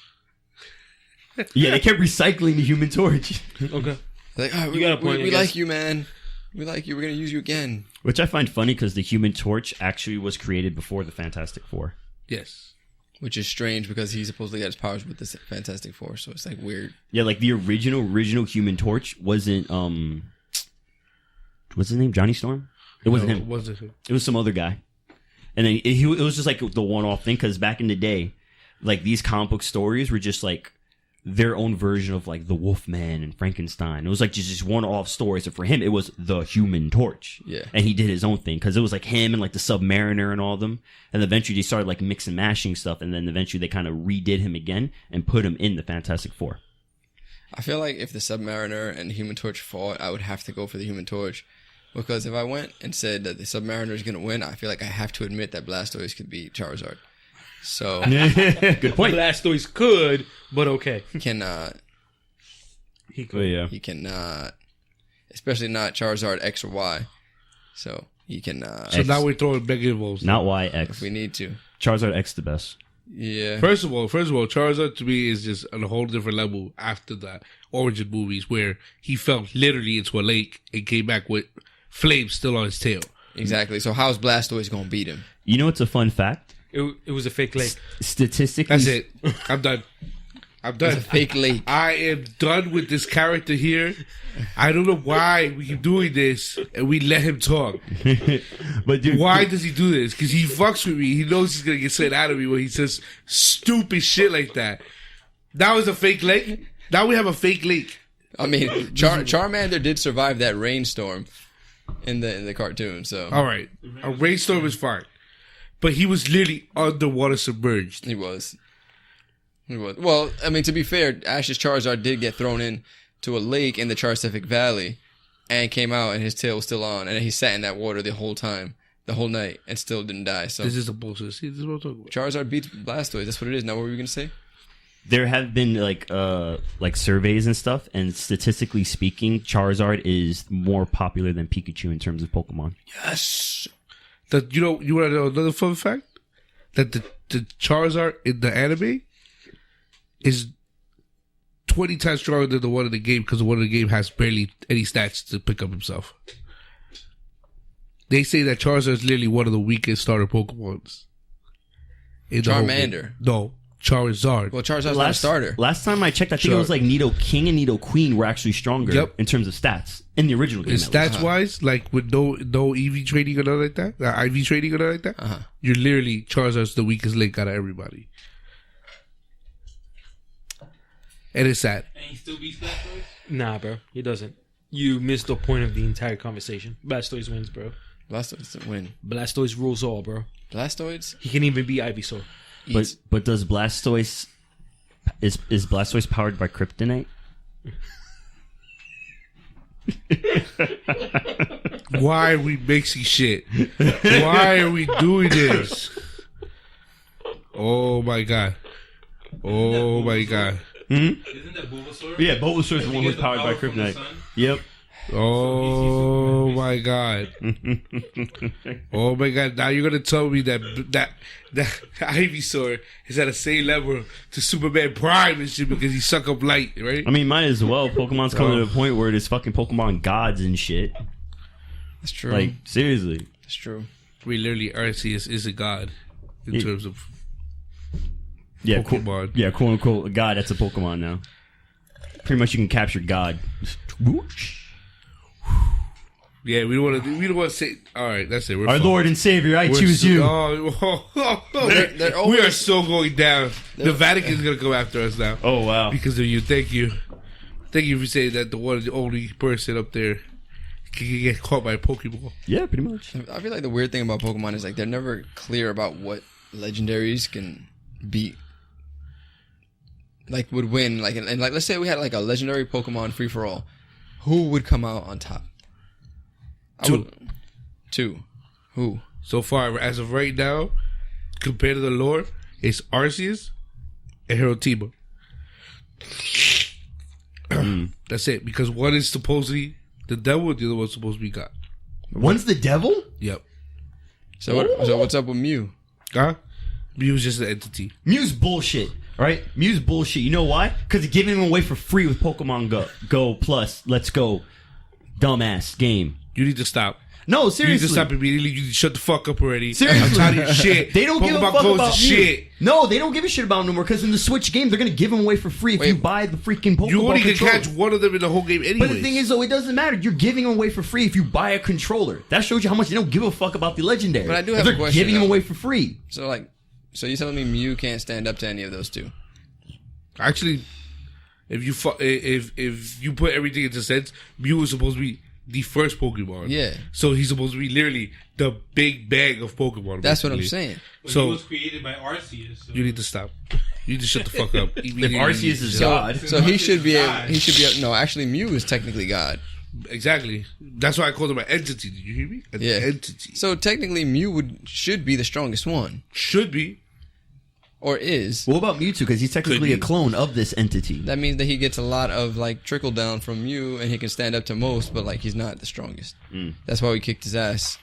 Yeah, they kept recycling the Human Torch. Okay. Like, oh, You got a point, I we guess. like you, man. We like you. We're gonna use you again. Which I find funny because the Human Torch actually was created before the Fantastic Four. Yes. Which is strange because he supposedly got his powers with the Fantastic Four, so it's like weird. Yeah, like the original Human Torch wasn't what's his name? Johnny Storm? It wasn't him. Wasn't him. It was some other guy. And then it was just like the one-off thing because back in the day, like these comic book stories were just like their own version of like the Wolfman and Frankenstein. It was like just one-off stories. So for him, it was the Human Torch. Yeah. And he did his own thing because it was like him and like the Submariner and all of them. And eventually they started like mix and mashing stuff. And then eventually they kind of redid him again and put him in the Fantastic Four. I feel like if the Submariner and the Human Torch fought, I would have to go for the Human Torch. Because if I went and said that the Submariner is going to win, I feel like I have to admit that Blastoise could beat Charizard. So, Good point. Blastoise could, but okay. he cannot. He Oh, could. yeah. He cannot. Especially not Charizard X or Y. So, he cannot. So now we're throwing mega evolves. Not If YX. we need to. Charizard X the best. Yeah. First of all, Charizard to me is just on a whole different level after the origin movies where he fell literally into a lake and came back with flames still on his tail. Exactly. So, how's Blastoise going to beat him? You know what's a fun fact? It was a fake lake. Statistically, That's it. I'm done. I'm It's done. a fake lake. I am done with this character here. I don't know why we keep doing this and we let him talk. But dude, Why does he do this? Because he fucks with me. He knows he's gonna get sent out of me when he says stupid shit like that. That was a fake lake. Now we have a fake lake. I mean, Charmander did survive that rainstorm. in the cartoon. So All right, a rainstorm is fine, but he was literally underwater submerged. he was. Well, I mean, to be fair, Ash's Charizard did get thrown in to a lake in the Charcific Valley, and came out, and his tail was still on, and he sat in that water the whole time, the whole night, and still didn't die. So This is a bullshit. See, this is what I'm talking about. Charizard beats Blastoise. That's what it is. Now, what were you gonna say? There have been like surveys and stuff, and statistically speaking, Charizard is more popular than Pikachu in terms of Pokemon. Yes. That you want to know another fun fact? That the Charizard in the anime is 20 times stronger than the one in the game because the one in the game has barely any stats to pick up himself. They say that Charizard is literally one of the weakest starter Pokemons. In the whole game. Charmander. No, Charizard. Well, Charizard's not a starter. Last time I checked, I think it was like Nido King and Nido Queen were actually stronger Yep. in terms of stats in the original game. And at least. stats wise, like with no EV trading or nothing like that, IV trading or nothing like that, you're literally Charizard's the weakest link out of everybody. And it's sad. And he still beats Blastoise? Nah, bro, he doesn't. You missed the point of the entire conversation. Blastoise wins, bro. Blastoise to win. Blastoise rules all, bro. Blastoids? He can even beat Ivysaur. But does Blastoise is Blastoise powered by Kryptonite? Why are we mixing shit? Why are we doing this? Oh my god. Oh my god. Isn't that Bulbasaur? Yeah, Bulbasaur is the one who's He gets the powered by power from the Kryptonite. sun? Yep. Oh my god. Oh my god. Now you're gonna tell me that Ivysaur is at the same level to Superman Prime and shit because he suck up light, right? I mean, might as well. Pokemon's coming to a point where there's fucking Pokemon gods and shit. That's true. Like, seriously. That's true. We literally Arceus is a god in terms of Yeah, Pokemon. quote unquote, a god, that's a Pokemon now. Pretty much you can capture God. Yeah, we don't want to say. All right, that's it. We're Our fucked. Lord and Savior, I We're choose so- you. They're we always- are so going down. The Vatican's gonna come after us now Oh, wow. because of you. Thank you for saying that the one, the only person up there can get caught by a Pokeball. Yeah, pretty much. I feel like the weird thing about Pokemon is like they're never clear about what legendaries can beat. Like would win. Like and like let's say we had like a legendary Pokemon free for all. Who would come out on top? Two. Who? So far, as of right now, compared to the lore, it's Arceus and Hirotima. That's it. Because one is supposedly the devil, the other one's supposed to be God. One's the devil? Yep. So what's up with Mew? Huh? He was just an entity. Mew's bullshit. Right? Mew's bullshit. You know why? Because they're giving him away for free with Pokemon Go Plus. Let's go. Dumbass game. You need to stop. No, You need seriously. to stop immediately. You need to shut the fuck up already. Seriously. I'm tired of your shit. They don't give a Pokemon fuck Go's about the shit. No, they don't give a shit about him no more because in the Switch game, they're going to give him away for free if Wait. you buy the freaking Pokemon You only can controller. catch one of them in the whole game anyway. But the thing is, though, it doesn't matter. You're giving them away for free if you buy a controller. That shows you how much they don't give a fuck about the legendary. But I do If have a they're question, giving them though. away for free. So you're telling me Mew can't stand up to any of those two? Actually, if you put everything into sense, Mew is supposed to be the first Pokemon. Yeah. So he's supposed to be literally the big bag of Pokemon. That's what I'm basically. saying. But So- he was created by Arceus. So. You need to stop. You need to shut the fuck up. If Arceus is So, God. so he should be. God. No, actually, Mew is technically God. Exactly. That's why I called him an entity. Did you hear me? An Yeah. entity. So technically, Mew should be the strongest one, Should be. or is. What about Mewtwo? Because he's technically Could a be. clone of this entity. That means that he gets a lot of like trickle down from Mew, and he can stand up to most, but like he's not the strongest. That's why we kicked his ass.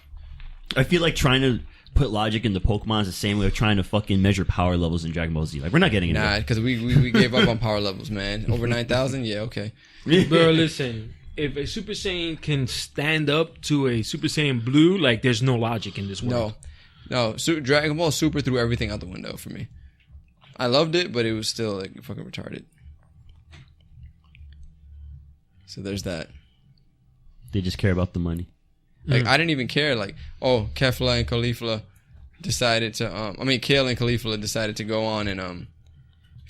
I feel like trying to put logic into Pokemon is the same way of trying to fucking measure power levels in Dragon Ball Z. Like, we're not getting into Nah, that. because we gave up on power levels, man. Over 9,000, yeah, okay. Bro, listen. If a Super Saiyan can stand up to a Super Saiyan Blue, like there's no logic in this world. No. Dragon Ball Super threw everything out the window for me. I loved it, but it was still like fucking retarded. So there's that. They just care about the money. Like I didn't even care. Like, oh, Kefla and Caulifla decided to. Kale and Caulifla decided to go on and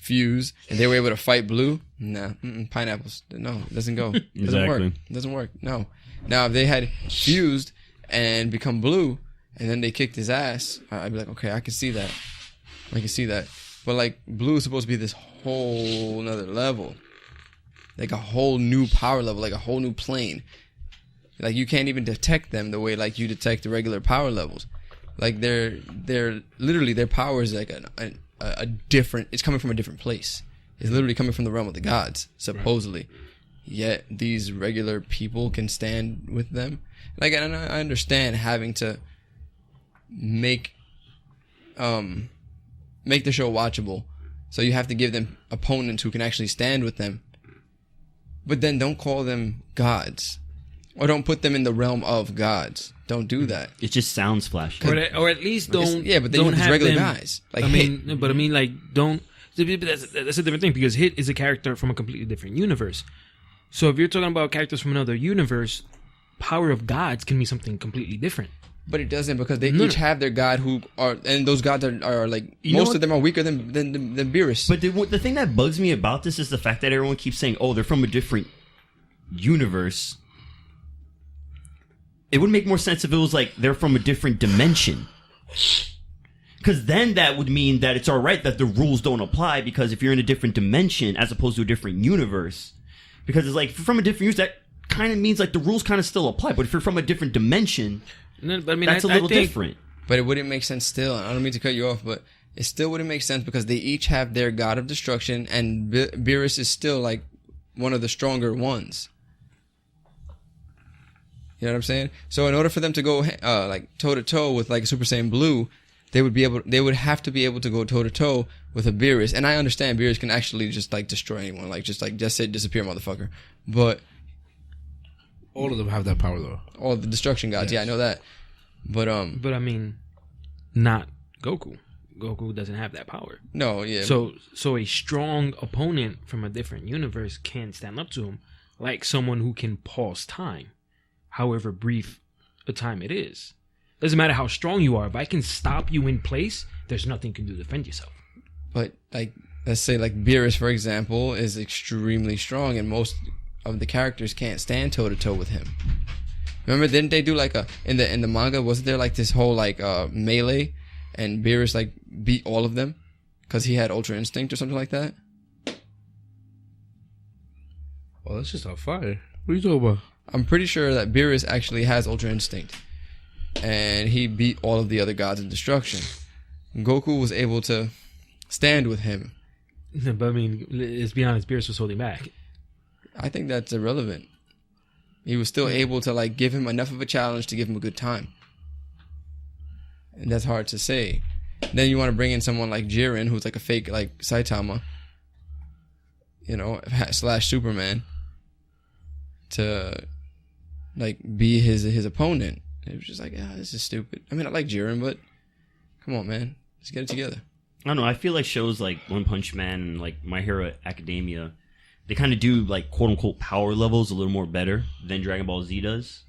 fuse and they were able to fight Blue, nah, pineapples, no, it doesn't go. It doesn't work. It doesn't work. No. Now if they had fused and become Blue and then they kicked his ass, I'd be like, okay, I can see that. But like Blue is supposed to be this whole nother level, like a whole new power level, like a whole new plane. Like you can't even detect them the way like you detect the regular power levels. Like they're literally, their power is like a different. It's coming from a different place. It's literally coming from the realm of the gods, supposedly. Right. Yet these regular people can stand with them. Like, and I understand having to make the show watchable, so you have to give them opponents who can actually stand with them. But then don't call them gods, or don't put them in the realm of gods. Don't do that. It just sounds flashy. Or at least don't. Yeah, but then you have these regular guys. Like don't. That's a different thing, because Hit is a character from a completely different universe. So if you're talking about characters from another universe, power of gods can be something completely different. But it doesn't, because they each have their god who are, and those gods are like, most of them are weaker than Beerus. But the thing that bugs me about this is the fact that everyone keeps saying, oh, they're from a different universe. It would make more sense if it was like they're from a different dimension. Because then that would mean that it's alright that the rules don't apply, because if you're in a different dimension as opposed to a different universe, because it's like, if you're from a different universe, that kind of means like the rules kind of still apply. But if you're from a different dimension, no, but I mean, that's a little different. But it wouldn't make sense still. I don't mean to cut you off, but it still wouldn't make sense, because they each have their god of destruction, and Beerus is still like one of the stronger ones. You know what I'm saying? So in order for them to go like toe to toe with like Super Saiyan Blue, they would have to be able to go toe to toe with a Beerus. And I understand Beerus can actually just like destroy anyone, like just say disappear, motherfucker. But all of them have that power though. All the destruction gods, yes. Yeah, I know that. But I mean, not Goku. Goku doesn't have that power. No, yeah. So a strong opponent from a different universe can stand up to him, like someone who can pause time, however brief a time it is. Doesn't matter how strong you are. If I can stop you in place, there's nothing you can do to defend yourself. But like, let's say like Beerus, for example, is extremely strong, and most of the characters can't stand toe to toe with him. Remember, didn't they do like in the manga? Wasn't there like this whole like melee, and Beerus like beat all of them because he had Ultra Instinct or something like that? Well, that's just on fire. What are you talking about? I'm pretty sure that Beerus actually has Ultra Instinct, and he beat all of the other gods of destruction. Goku was able to stand with him. But I mean, let's be honest, Beerus was holding back. I think that's irrelevant. He was still able to like give him enough of a challenge to give him a good time. And that's hard to say. Then you want to bring in someone like Jiren, who's like a fake like Saitama, you know, / Superman, to like be his opponent. It was just like, yeah, this is stupid. I mean, I like Jiren, but come on, man, let's get it together. I don't know. I feel like shows like One Punch Man and like My Hero Academia, they kind of do like quote unquote power levels a little more better than Dragon Ball Z does.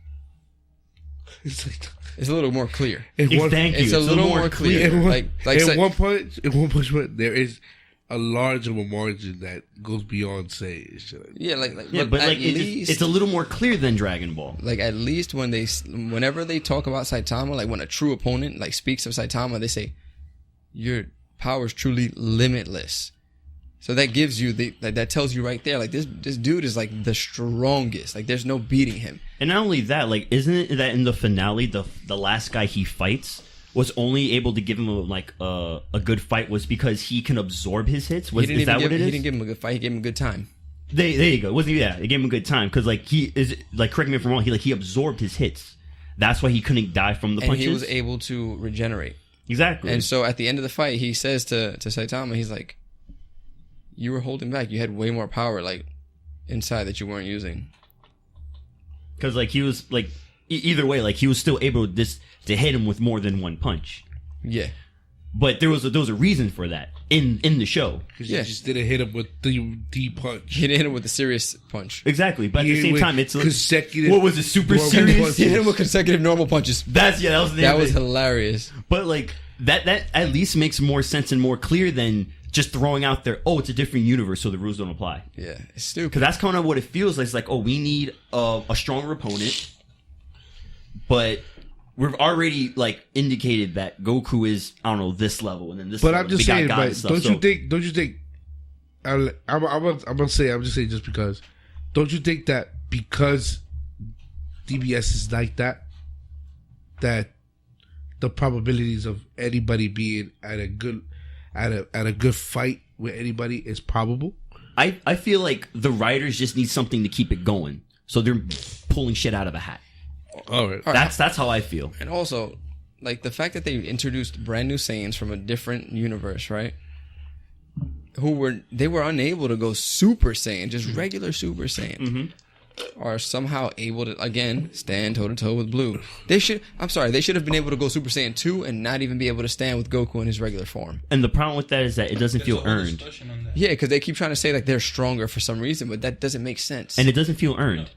It's a little more clear. Thank you. It's a little more clear. In One Punch Man, there is a large of a margin that goes beyond say. Yeah, but like it's a little more clear than Dragon Ball. Like at least whenever they talk about Saitama, like when a true opponent like speaks of Saitama, they say your power is truly limitless. So that gives you that tells you right there, like this dude is like the strongest. Like there's no beating him. And not only that, like isn't it that in the finale, the last guy he fights was only able to give him a good fight was because he can absorb his hits? Is that what it is? He didn't give him a good fight. He gave him a good time. There you go. Wasn't he? Yeah, it gave him a good time because like he is like, correct me if I'm wrong. He absorbed his hits. That's why he couldn't die from the punches. And he was able to regenerate. Exactly. And so at the end of the fight, he says to Saitama, he's like, "You were holding back. You had way more power like inside that you weren't using." Because like he was like either way, like he was still able to hit him with more than one punch. Yeah. But there was a reason for that in the show. Because you just didn't hit him with the punch. He didn't hit him with a serious punch. Exactly. But at the same time, it's consecutive. What was it? Super serious. He hit him with consecutive normal punches. That was hilarious. But like that at least makes more sense and more clear than just throwing out there, oh, it's a different universe, so the rules don't apply. Yeah, it's stupid. Because that's kind of what it feels like. It's like, oh, we need a stronger opponent, but we've already like indicated that Goku is, I don't know, this level, and then this. But level. I'm just We got saying, God but and stuff, don't so- you think? I'm gonna say just because. Don't you think that because DBS is like that, that the probabilities of anybody being at a good fight with anybody is probable? I feel like the writers just need something to keep it going, so they're pulling shit out of a hat. All right. That's how I feel. And also, like the fact that they introduced brand new Saiyans from a different universe, right? They were unable to go Super Saiyan, just regular Super Saiyan, are somehow able to again stand toe to toe with Blue. They should have been able to go Super Saiyan 2 and not even be able to stand with Goku in his regular form. And the problem with that is that it doesn't There's feel a whole earned, discussion on that. Yeah, because they keep trying to say like they're stronger for some reason, but that doesn't make sense. and it doesn't feel earned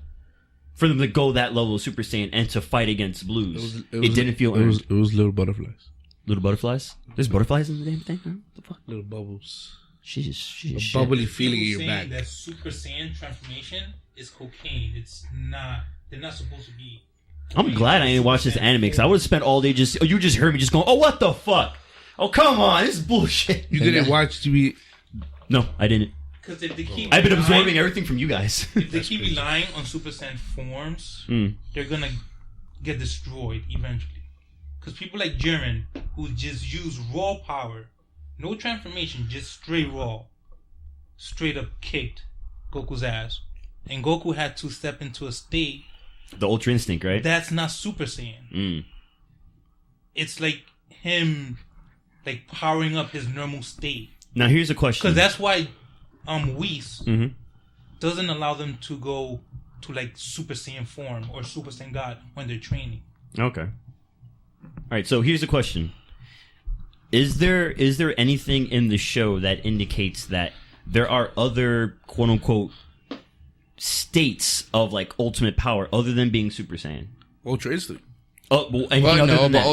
for them to go that level of Super Saiyan and to fight against Blues. It didn't feel earned. It was little butterflies, Little butterflies. There's butterflies in the damn thing. Huh? What the fuck? little bubbles, She's shit. bubbly feeling in People your saying back. that Super Saiyan transformation is cocaine. It's not. They're not supposed to be. I'm glad I didn't watch this anime because I would have spent all day just. Oh, you just heard me just going. Oh, what the fuck? Oh, come on, this is bullshit. You didn't watch TV. No, I didn't. Because if they keep, I've been relying- absorbing everything from you guys. If they keep relying on Super Saiyan forms, they're gonna get destroyed eventually. Because people like Jiren, who just use raw power, no transformation, just straight raw, straight up kicked Goku's ass, and Goku had to step into a state The Ultra Instinct, right? that's not Super Saiyan. It's like him, like powering up his normal state. Now here's a question. Because that's why Whis doesn't allow them to go to like Super Saiyan form or Super Saiyan God when they're training. Okay. All right. So here's the question: Is there anything in the show that indicates that there are other quote unquote states of like ultimate power other than being Super Saiyan? Ultra Instinct, Oh, well, anything well, other no, than but that?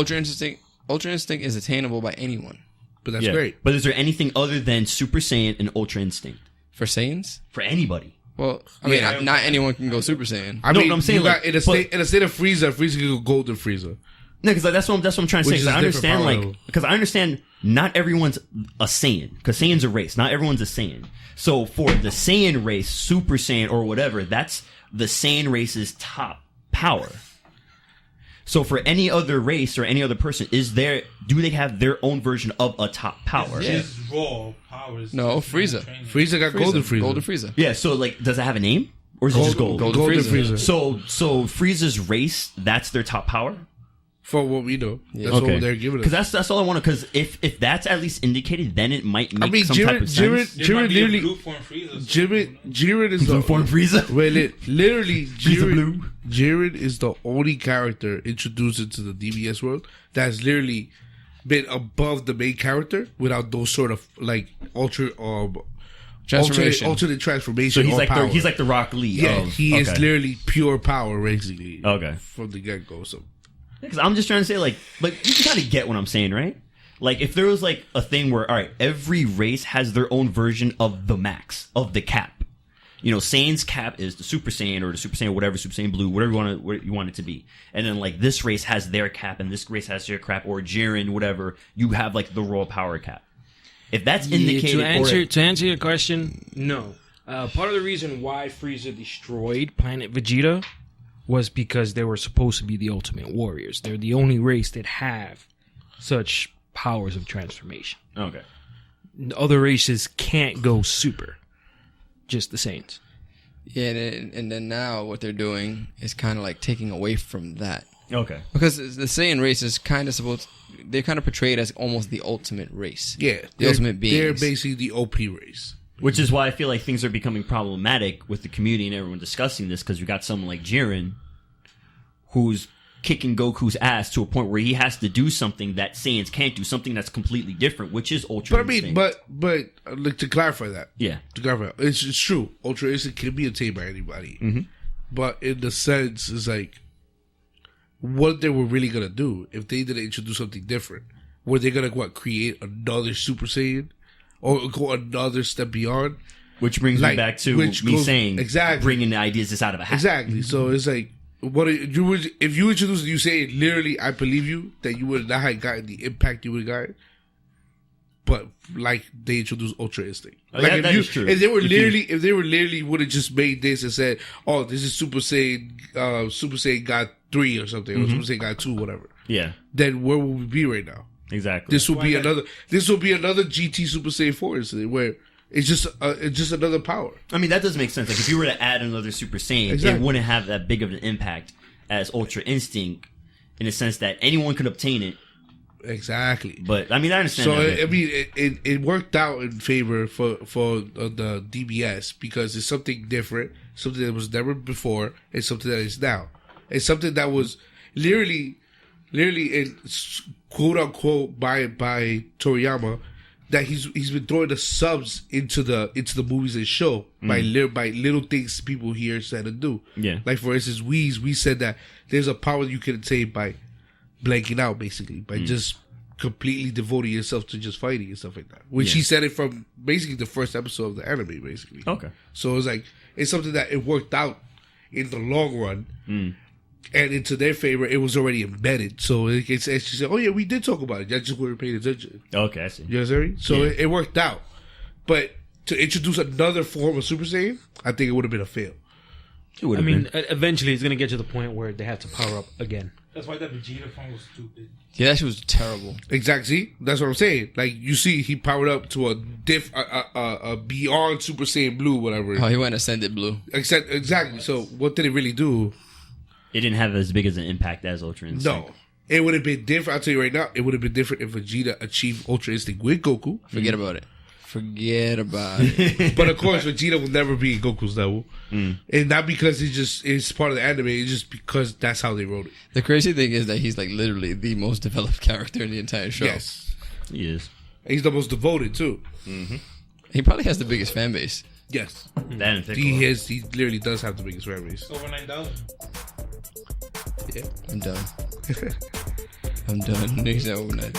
Ultra Instinct is attainable by anyone. but that's Yeah. great. But is there anything other than Super Saiyan and Ultra Instinct For Saiyans? for anybody? Well, I mean, Yeah. not anyone can go Super Saiyan. I No, mean, no, I'm saying, you got, like, in a state of Frieza can go golden Frieza. No, because that's what I'm trying to say. Which 'Cause I is different understand, power like, level. because I understand not everyone's a Saiyan. Because Saiyan's a race. Not everyone's a Saiyan. So for the Saiyan race, Super Saiyan or whatever, that's the Saiyan race's top power. So for any other race or any other person, do they have their own version of a top power? It's just raw powers. No, just from Frieza. training. Frieza got golden Frieza. Golden Frieza. Yeah. So like, does it have a name or is it just gold? Golden Golden Frieza. Frieza. So Frieza's race, that's their top power. For what we know, that's Okay. what they're giving us. Because that's all I want to. Because if that's at least indicated, then it might make I mean, some type of sense. There might be a literally, blue form Frieza. Jiren is Blue the form Frieza. Wait, literally, Frieza blue. Jiren is the only character introduced into the DBS world that's literally been above the main character without those sort of like Transformation. alternate transformation. So he's or like power. he's like the Rock Lee. yeah, he is okay. literally pure power basically. Okay. from the get go. So Because I'm just trying to say, like you can kind of get what I'm saying, right? Like, if there was, like, a thing where, all right, every race has their own version of the max, of the cap. You know, Saiyan's cap is the Super Saiyan or the Super Saiyan, whatever, Super Saiyan Blue, whatever you want it to be. And then, like, this race has their cap, and this race has their cap, or Jiren, whatever. You have, like, the raw power cap. If that's indicated... To answer your question, no. Part of the reason why Frieza destroyed Planet Vegeta was because they were supposed to be the Ultimate Warriors. They're the only race that have such powers of transformation. Okay. Other races can't go super. Just the Saiyans. Yeah, and then now what they're doing is kind of like taking away from that. Okay. Because the Saiyan race is kind of they're kind of portrayed as almost the ultimate race. yeah, The ultimate beings. They're basically the OP race. Which is why I feel like things are becoming problematic with the community and everyone discussing this, because you got someone like Jiren who's kicking Goku's ass to a point where he has to do something that Saiyans can't do, something that's completely different, which is Ultra But I mean, Instinct. but like to clarify that. Yeah. To clarify, it's true. Ultra Instinct can be attained by anybody. Mm-hmm. But in the sense, it's like what they were really gonna do if they didn't introduce something different. Were they gonna create another Super Saiyan, or go another step beyond. Which brings me Like, back to which me goes- saying, exactly. bringing the ideas just out of a hat. Exactly. So it's like, if you introduce, you say literally, I believe you that you would not have gotten the impact you would have gotten. But like they introduced Ultra Instinct. Oh, Like yeah, that is true. If they were If you- literally would have just made this and said, "Oh, this is Super Saiyan God 3 or something, or Super Saiyan God 2, whatever," Yeah, then where would we be right now? exactly. This will be another. This will be another GT Super Saiyan 4 incident where it's just another power. I mean, that does make sense. Like, if you were to add another Super Saiyan, Exactly. it wouldn't have that big of an impact as Ultra Instinct, in the sense that anyone could obtain it. Exactly. But I mean, I understand. So that, I mean, it worked out in favor for the DBS because it's something different, something that was never before, and something that is now. It's something that was literally, in quote unquote by Toriyama, that he's been throwing the subs into the movies and show by little things people here said and do. Yeah. Like for instance, we said that there's a power you can attain by blanking out, basically, by just completely devoting yourself to just fighting and stuff like that. Which he said it from basically the first episode of the anime, basically. Okay. So it's like it's something that it worked out in the long run, and into their favor, it was already embedded. So she said, "Oh yeah, we did talk about it. That's just weren't paying attention." Okay, I see. You know what I'm saying? So Yeah. it worked out, but to introduce another form of Super Saiyan, I think it would have been a fail. It would I have mean, been. eventually it's gonna get to the point where they have to power up again. That's why that Vegeta phone was stupid. Yeah, that shit was terrible. Exactly. See? That's what I'm saying. Like you see, he powered up to a beyond Super Saiyan Blue, whatever. Oh, he went Ascended Blue. Exactly. So what did it really do? It didn't have as big as an impact as Ultra Instinct. No. It would have been different. I'll tell you right now, it would have been different if Vegeta achieved Ultra Instinct with Goku. Forget about it. Forget about it. But of course, Vegeta will never be Goku's level. And not because it's part of the anime, it's just because that's how they wrote it. The crazy thing is that he's like literally the most developed character in the entire show. Yes. He is. And he's the most devoted, too. He probably has the biggest fan base. Yes. That and Piccolo. He literally does have the biggest fan base. Over 9,000. Yeah. I'm done. I'm done. Niggas that over 9,000.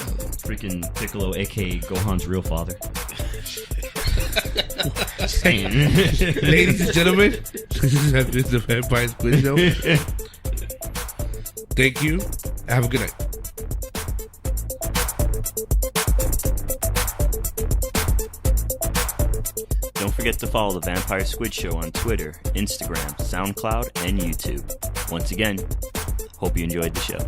Freaking Piccolo, aka Gohan's real father. Just saying. Ladies and gentlemen, this has been the Vampire Squid Show. Thank you. Have a good night. Don't forget to follow the Vampire Squid Show on Twitter, Instagram, SoundCloud, and YouTube. Once again, hope you enjoyed the show.